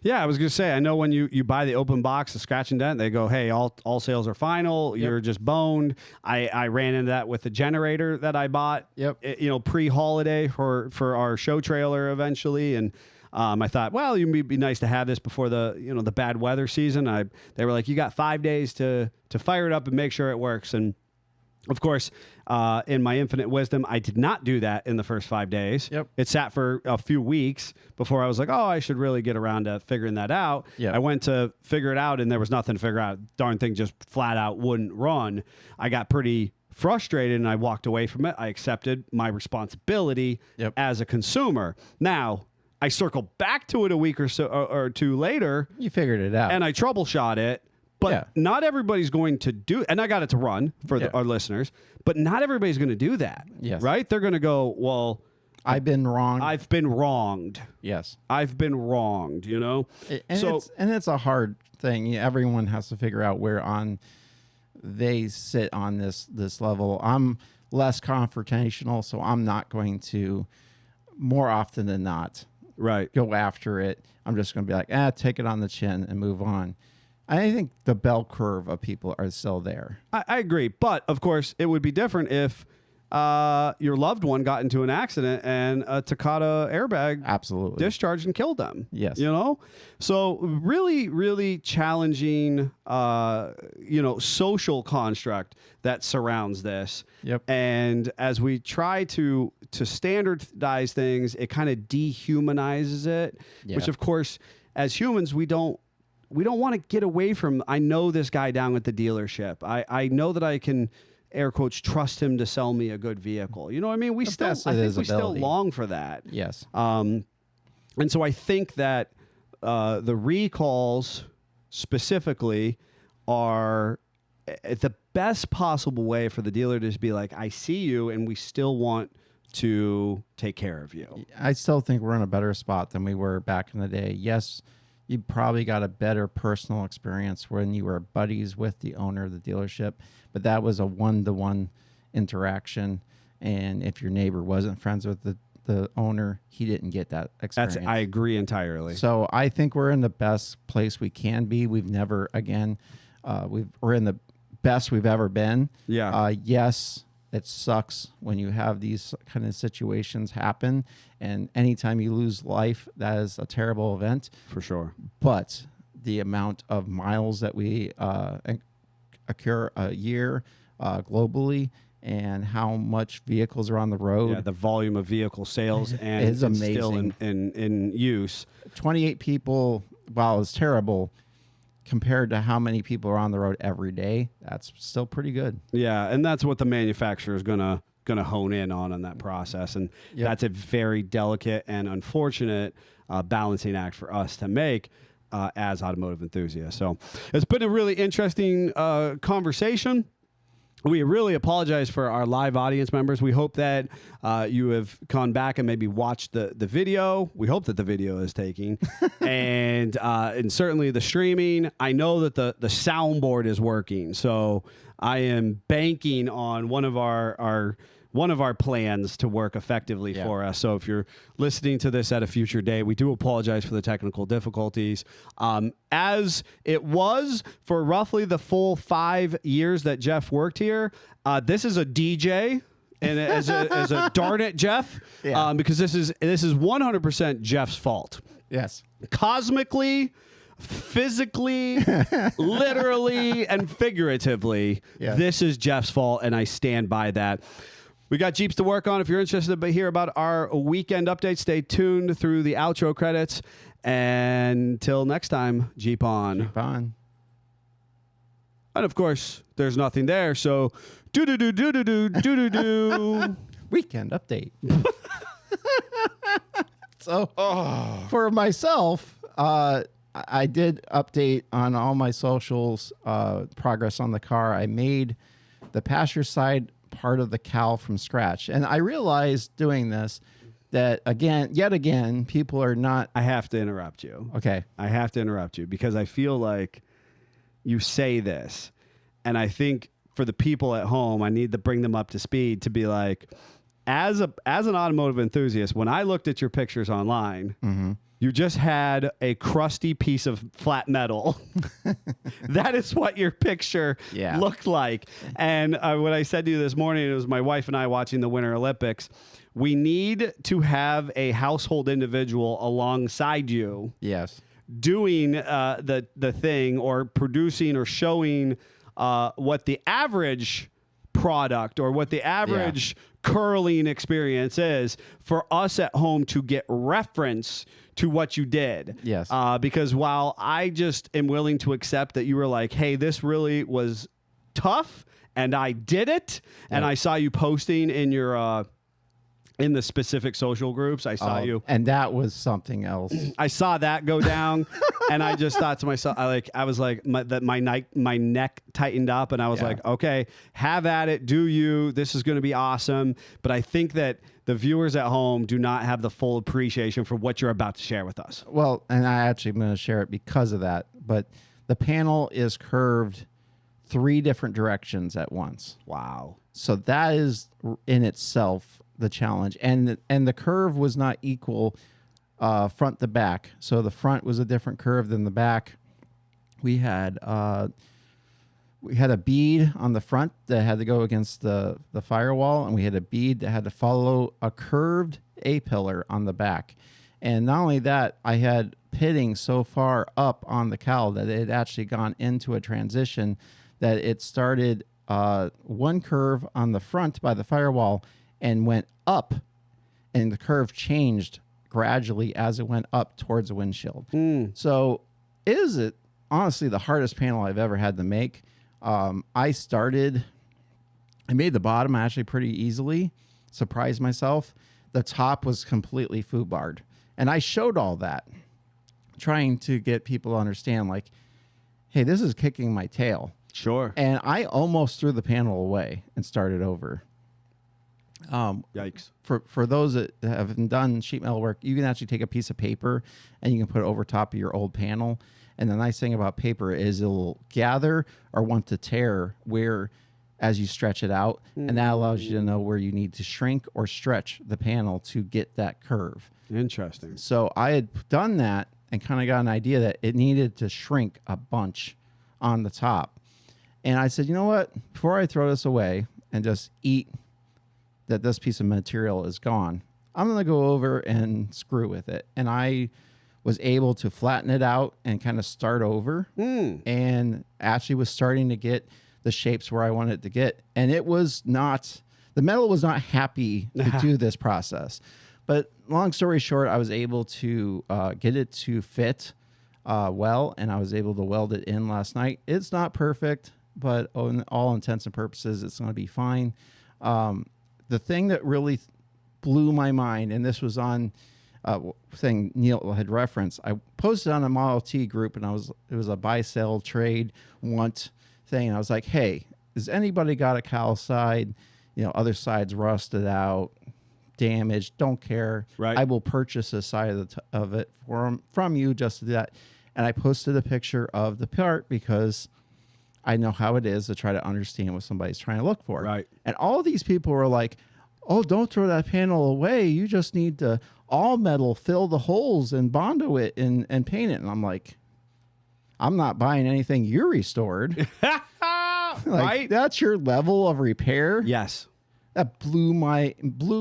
Yeah, I was going to say, I know when you buy the open box, the scratch and dent, they go, hey, all sales are final. Yep. You're just boned. I ran into that with the generator that I bought, pre-holiday for our show trailer eventually. And I thought, well, it'd be nice to have this before the bad weather season. They were like, you got 5 days to fire it up and make sure it works. And of course, in my infinite wisdom, I did not do that in the first 5 days. Yep. It sat for a few weeks before I was like, oh, I should really get around to figuring that out. Yeah. I went to figure it out, and there was nothing to figure out. Darn thing just flat out wouldn't run. I got pretty frustrated, and I walked away from it. I accepted my responsibility as a consumer. Now, I circled back to it a week or so or two later. You figured it out. And I troubleshot it. But not everybody's going to do, and I got it to run for our listeners, but not everybody's going to do that. Yes. Right? They're going to go, well, I've been wrong. I've been wronged. Yes. I've been wronged, And it's a hard thing. Everyone has to figure out where on they sit on this level. I'm less confrontational, so I'm not going to, more often than not, go after it. I'm just going to be like, take it on the chin and move on. I think the bell curve of people are still there. I agree. But, of course, it would be different if your loved one got into an accident and a Takata airbag discharged and killed them. Yes. So really, really challenging, social construct that surrounds this. Yep. And as we try to standardize things, it kind of dehumanizes it, which, of course, as humans, we don't want to get away from. I know this guy down at the delership. I know that I can, air quotes, trust him to sell me a good vehicle. You know what I mean? I think we still long for that. Yes. And so I think that the recalls specifically are the best possible way for the dealer to just be like, I see you, and we still want to take care of you. I still think we're in a better spot than we were back in the day. Yes. You probably got a better personal experience when you were buddies with the owner of the dealership, but that was a one-to-one interaction. And if your neighbor wasn't friends with the owner, he didn't get that experience. I agree entirely. So I think we're in the best place we can be. We've never, we're in the best we've ever been. Yeah. Yes. It sucks when you have these kind of situations happen. And anytime you lose life, that is a terrible event. For sure. But the amount of miles that we occur a year globally and how much vehicles are on the road. Yeah, the volume of vehicle sales and is amazing. Still in use. 28 people, while it's terrible, compared to how many people are on the road every day, that's still pretty good. Yeah, and that's what the manufacturer is gonna hone in on that process, and that's a very delicate and unfortunate balancing act for us to make as automotive enthusiasts. So it's been a really interesting conversation. We really apologize for our live audience members. We hope that you have gone back and maybe watched the video. We hope that the video is taking, and certainly the streaming. I know that the soundboard is working, so I am banking on one of our plans to work effectively for us. So if you're listening to this at a future date, we do apologize for the technical difficulties. As it was for roughly the full 5 years that Jeff worked here, this is a DJ. And as a darn it, Jeff, because this is 100% Jeff's fault. Yes. Cosmically, physically, literally, and figuratively, this is Jeff's fault, and I stand by that. We got Jeeps to work on. If you're interested to hear about our weekend updates, stay tuned through the outro credits. And until next time, Jeep on. Jeep on. And of course, there's nothing there, so do-do-do-do-do-do-do-do. Weekend update. So, for myself, I did update on all my socials, progress on the car. I made the passenger side part of the cowl from scratch. And I realized doing this that yet again, people are not. I have to interrupt you. Okay. I have to interrupt you because I feel like you say this, and I think for the people at home, I need to bring them up to speed to be like, as an automotive enthusiast, when I looked at your pictures online, you just had a crusty piece of flat metal. That is what your picture looked like. And what I said to you this morning, it was my wife and I watching the Winter Olympics. We need to have a household individual alongside you. Yes. Doing the thing or producing or showing what the average product or what the average curling experience is for us at home to get reference to what you did. Yes. Because while I just am willing to accept that you were like, hey, this really was tough and I did it. And I saw you posting in your in the specific social groups. I saw you. And that was something else. I saw that go down and I just thought to myself, I was like, my neck tightened up and I was like, okay, have at it. Do you, this is going to be awesome. But I think that the viewers at home do not have the full appreciation for what you're about to share with us. Well, and I actually am going to share it because of that, but the panel is curved 3 different directions at once. Wow. So that is in itself the challenge, and the curve was not equal front to back. So the front was a different curve than the back. We had a bead on the front that had to go against the firewall, and we had a bead that had to follow a curved A-pillar on the back. And not only that, I had pitting so far up on the cowl that it had actually gone into a transition that it started one curve on the front by the firewall and went up, and the curve changed gradually as it went up towards the windshield. So is it honestly the hardest panel I've ever had to make. I made the bottom actually pretty easily, surprised myself. The top was completely foobarred. And I showed all that, trying to get people to understand, like, hey, this is kicking my tail. Sure. And I almost threw the panel away and started over. Yikes. For those that haven't done sheet metal work, you can actually take a piece of paper and you can put it over top of your old panel. And the nice thing about paper is it'll gather or want to tear where as you stretch it out. And that allows you to know where you need to shrink or stretch the panel to get that curve. Interesting. So I had done that and kind of got an idea that it needed to shrink a bunch on the top. And I said, you know what? Before I throw this away and just eat that this piece of material is gone, I'm going to go over and screw with it. And I was able to flatten it out and kind of start over and actually was starting to get the shapes where I wanted it to get. And it was not, the metal was not happy to do this process. But long story short, I was able to get it to fit well, and I was able to weld it in last night. It's not perfect, but in all intents and purposes, it's going to be fine. The thing that really blew my mind, and this was on thing Neil had referenced, I posted on a Model T group, and it was a buy, sell, trade, want thing. And I was like, hey, has anybody got a cowl side? You know, other side's rusted out, damaged, don't care. Right. I will purchase a side of it from you just to do that. And I posted a picture of the part because I know how it is to try to understand what somebody's trying to look for. Right. And all these people were like, oh, don't throw that panel away. You just need to all metal, fill the holes and Bondo it and paint it. And I'm like, I'm not buying anything you restored. Right? That's your level of repair. Yes. That blew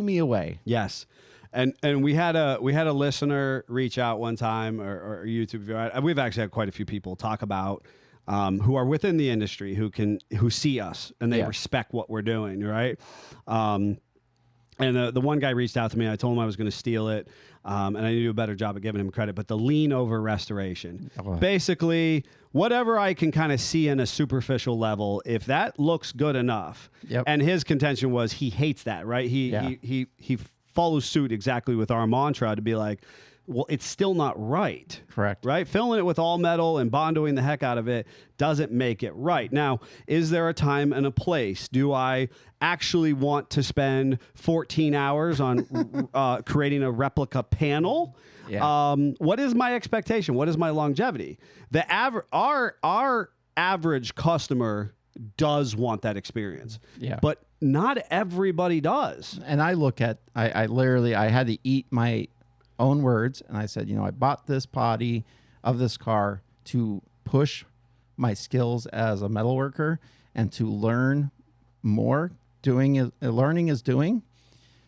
me away. Yes. And we had a listener reach out one time or a YouTube viewer. We've actually had quite a few people talk about who are within the industry who see us and they respect what we're doing, right? And the one guy reached out to me. I told him I was going to steal it, and I need to do a better job of giving him credit. But the lean over restoration, basically, whatever I can kind of see in a superficial level, if that looks good enough. Yep. And his contention was he hates that, right? He follows suit exactly with our mantra to be like, well, it's still not right. Correct. Right? Filling it with all metal and bondoing the heck out of it doesn't make it right. Now, is there a time and a place? Do I actually want to spend 14 hours on creating a replica panel? Yeah. What is my expectation? What is my longevity? Our average customer does want that experience. Yeah. But not everybody does. And I look at, I literally, I had to eat my own words. And I said, you know, I bought this body of this car to push my skills as a metalworker and to learn more. Learning is doing.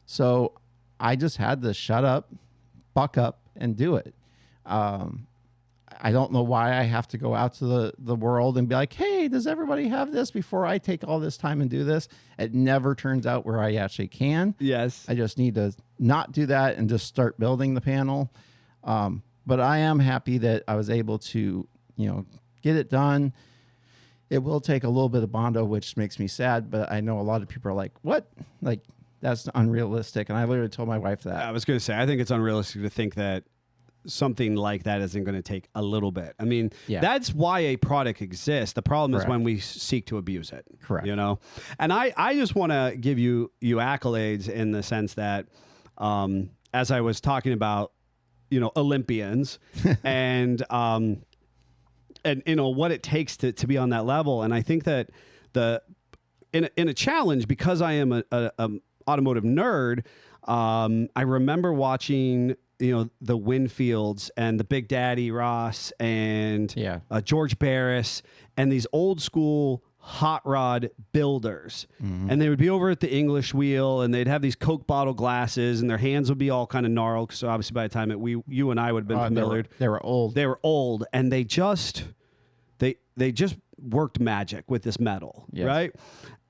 So I just had to shut up, buck up, and do it. I don't know why I have to go out to the world and be like, hey, does everybody have this before I take all this time and do this? It never turns out where I actually can. Yes. I just need to not do that and just start building the panel. But I am happy that I was able to, you know, get it done. It will take a little bit of Bondo, which makes me sad, but I know a lot of people are like, what? Like, that's unrealistic. And I literally told my wife that. I was going to say, I think it's unrealistic to think that something like that isn't going to take a little bit. I mean, that's why a product exists. The problem is when we seek to abuse it. Correct. You know? And I just want to give you accolades in the sense that, as I was talking about, you know, Olympians and you know, what it takes to be on that level. And I think that in a challenge, because I am a automotive nerd, I remember watching, you know, the Winfields and the Big Daddy Ross and George Barris and these old school hot rod builders. And they would be over at the English wheel and they'd have these Coke bottle glasses and their hands would be all kind of gnarled. So obviously by the time you and I would have been familiar. They were old. They were old and they just worked magic with this metal. Yes. Right.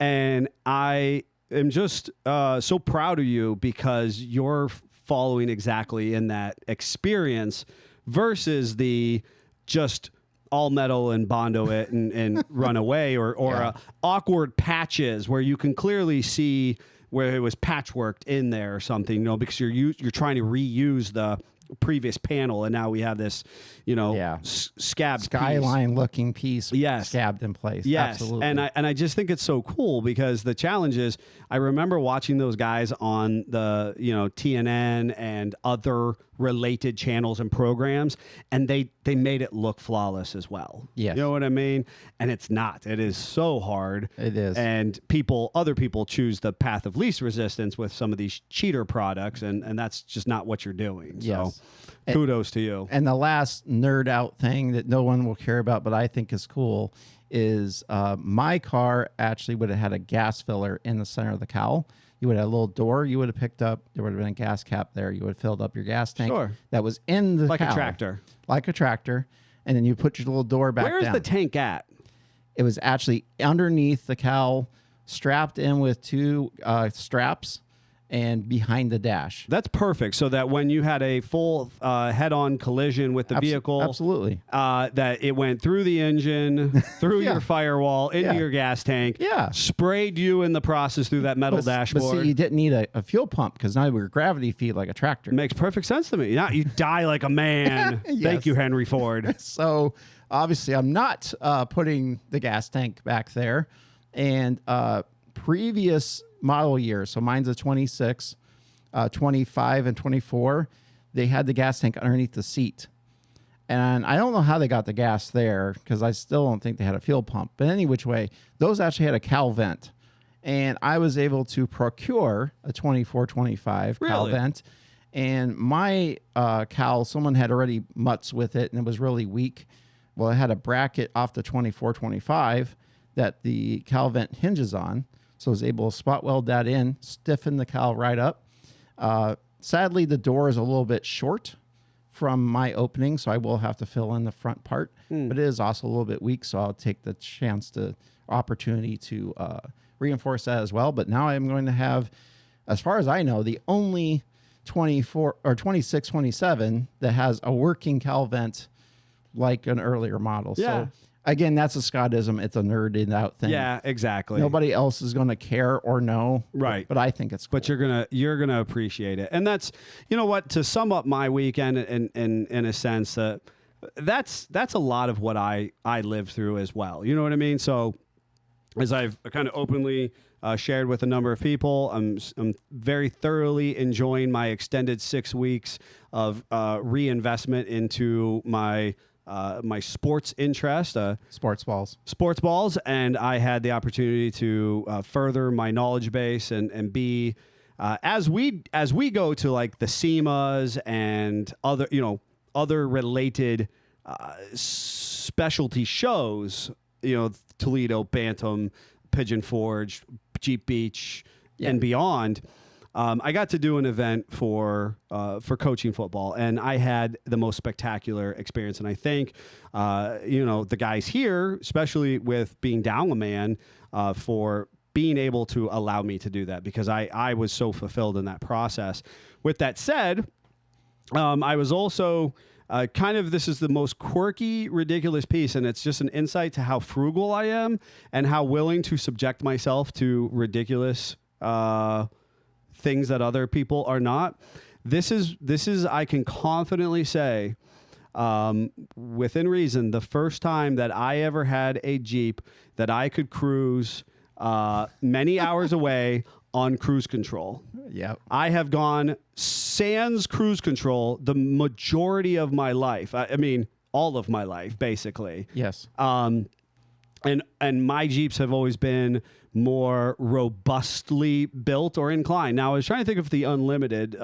And I am just so proud of you because you're following exactly in that experience versus the just all metal and Bondo it and run away or awkward patches where you can clearly see where it was patchworked in there or something, you know, because you're trying to reuse the previous panel and now we have this, you know, scabbed skyline looking piece scabbed in place. Yes. Absolutely. And I just think it's so cool because the challenge is I remember watching those guys on the, you know, TNN and other related channels and programs and they made it look flawless as well. Yes. You know what I mean? And it's not. It is so hard. It is. And other people choose the path of least resistance with some of these cheater products and that's just not what you're doing. Yes. So kudos to you. And the last nerd out thing that no one will care about, but I think is cool, is my car actually would have had a gas filler in the center of the cowl. You would have a little door you would have picked up. There would have been a gas cap there. You would have filled up your gas tank. Sure. That was in the Like cowl. a tractor. Like a tractor. And then you put your little door back down. Where's the tank at? It was actually underneath the cowl, strapped in with two straps and behind the dash. That's perfect. So that when you had a full head-on collision with the vehicle, absolutely, that it went through the engine, through your firewall, into your gas tank, sprayed you in the process through that metal dashboard. But see, you didn't need a fuel pump because now we were gravity feed like a tractor. It makes perfect sense to me. Yeah, you die like a man. Thank you, Henry Ford. So obviously, I'm not putting the gas tank back there. And previous model year, so mine's a 26, 25, and 24, they had the gas tank underneath the seat. And I don't know how they got the gas there because I still don't think they had a fuel pump. But any which way, those actually had a cowl vent. And I was able to procure a 24, 25 cowl vent. And my cowl, someone had already mutts with it and it was really weak. Well, I had a bracket off the 24, 25 that the cowl vent hinges on. So I was able to spot weld that in, stiffen the cowl right up. Sadly, the door is a little bit short from my opening, so I will have to fill in the front part. But it is also a little bit weak, so I'll take the opportunity to reinforce that as well. But now I'm going to have, as far as I know, the only 24 or 26, 27 that has a working cowl vent like an earlier model. Yeah. So again, that's a Scottism. It's a nerded out thing. Yeah, exactly. Nobody else is going to care or know. Right. But I think it's cool. But you're gonna appreciate it, and that's, you know what, to sum up my weekend in a sense, that's a lot of what I lived through as well. You know what I mean? So as I've kind of openly shared with a number of people, I'm very thoroughly enjoying my extended 6 weeks of reinvestment into my sports interest, Sports balls. And I had the opportunity to further my knowledge base and be as we go to like the SEMAs and other related specialty shows, Toledo, Bantam, Pigeon Forge, Jeep Beach, and beyond. I got to do an event for coaching football, and I had the most spectacular experience. And I think, the guys here, especially with being down a man, for being able to allow me to do that, because I was so fulfilled in that process. With that said, I was also this is the most quirky, ridiculous piece, and it's just an insight to how frugal I am and how willing to subject myself to ridiculous things that other people are not. This is I can confidently say, within reason, the first time that I ever had a Jeep that I could cruise many hours away on cruise control. Yeah. I have gone sans cruise control the majority of my life. I mean, all of my life, basically. Yes. And my Jeeps have always been more robustly built or inclined. Now, I was trying to think if the Unlimited,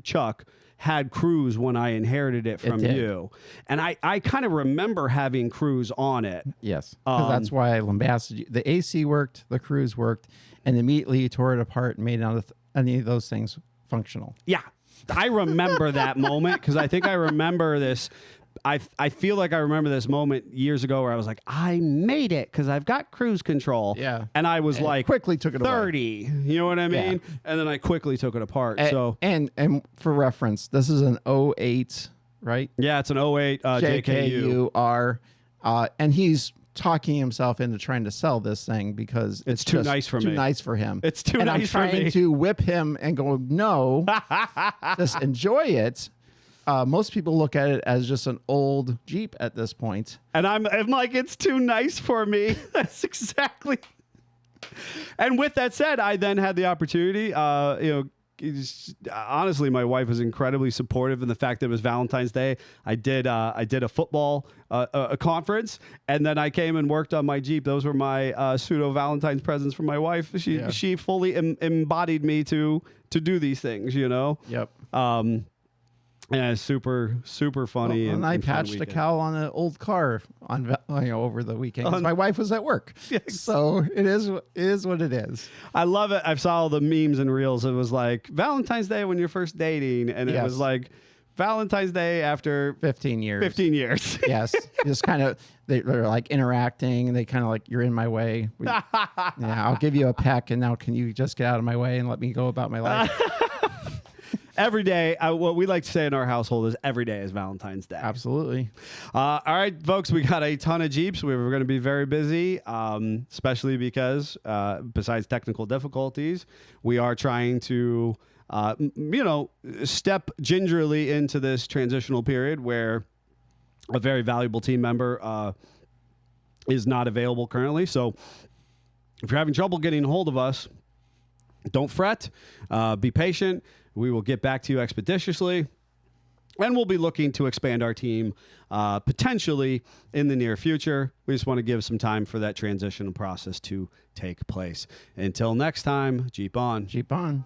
Chuck, had cruise when I inherited it from you. And I kind of remember having cruise on it. Yes. Because that's why I lambasted you. The AC worked, the cruise worked, and immediately you tore it apart and made none of any of those things functional. Yeah. I remember that moment, because I think I remember this. I feel like I remember this moment years ago where I was like, I made it because I've got cruise control. Yeah. And I was like, quickly took it 30. Away. You know what I mean? Yeah. And then I quickly took it apart. And for reference, this is an 08, right? Yeah, it's an 08 JKU. JKUR. And he's talking himself into trying to sell this thing because it's too nice for me. Too nice for him. It's too nice for me. And I'm trying to whip him and go, no, just enjoy it. Most people look at it as just an old Jeep at this point. And I'm like, it's too nice for me. That's exactly. And with that said, I then had the opportunity, honestly, my wife was incredibly supportive in the fact that it was Valentine's Day. I did a football a conference, and then I came and worked on my Jeep. Those were my pseudo Valentine's presents from my wife. She fully embodied me to do these things, Yep. Yeah, super funny. And I patched a cowl on an old car on over the weekend 'cause my wife was at work. So it is what it is. I love it. I saw all the memes and reels. It was like Valentine's Day when you're first dating, and it was like Valentine's Day after 15 years. 15 years. Yes. Just kind of they're like interacting. They kind of like, you're in my way. I'll give you a peck, and now can you just get out of my way and let me go about my life? Every day, what we like to say in our household is every day is Valentine's Day. Absolutely. All right, folks, we got a ton of Jeeps. We were going to be very busy, especially because besides technical difficulties, we are trying to, step gingerly into this transitional period where a very valuable team member is not available currently. So if you're having trouble getting a hold of us, don't fret. Be patient. We will get back to you expeditiously, and we'll be looking to expand our team potentially in the near future. We just want to give some time for that transition process to take place. Until next time, Jeep on. Jeep on.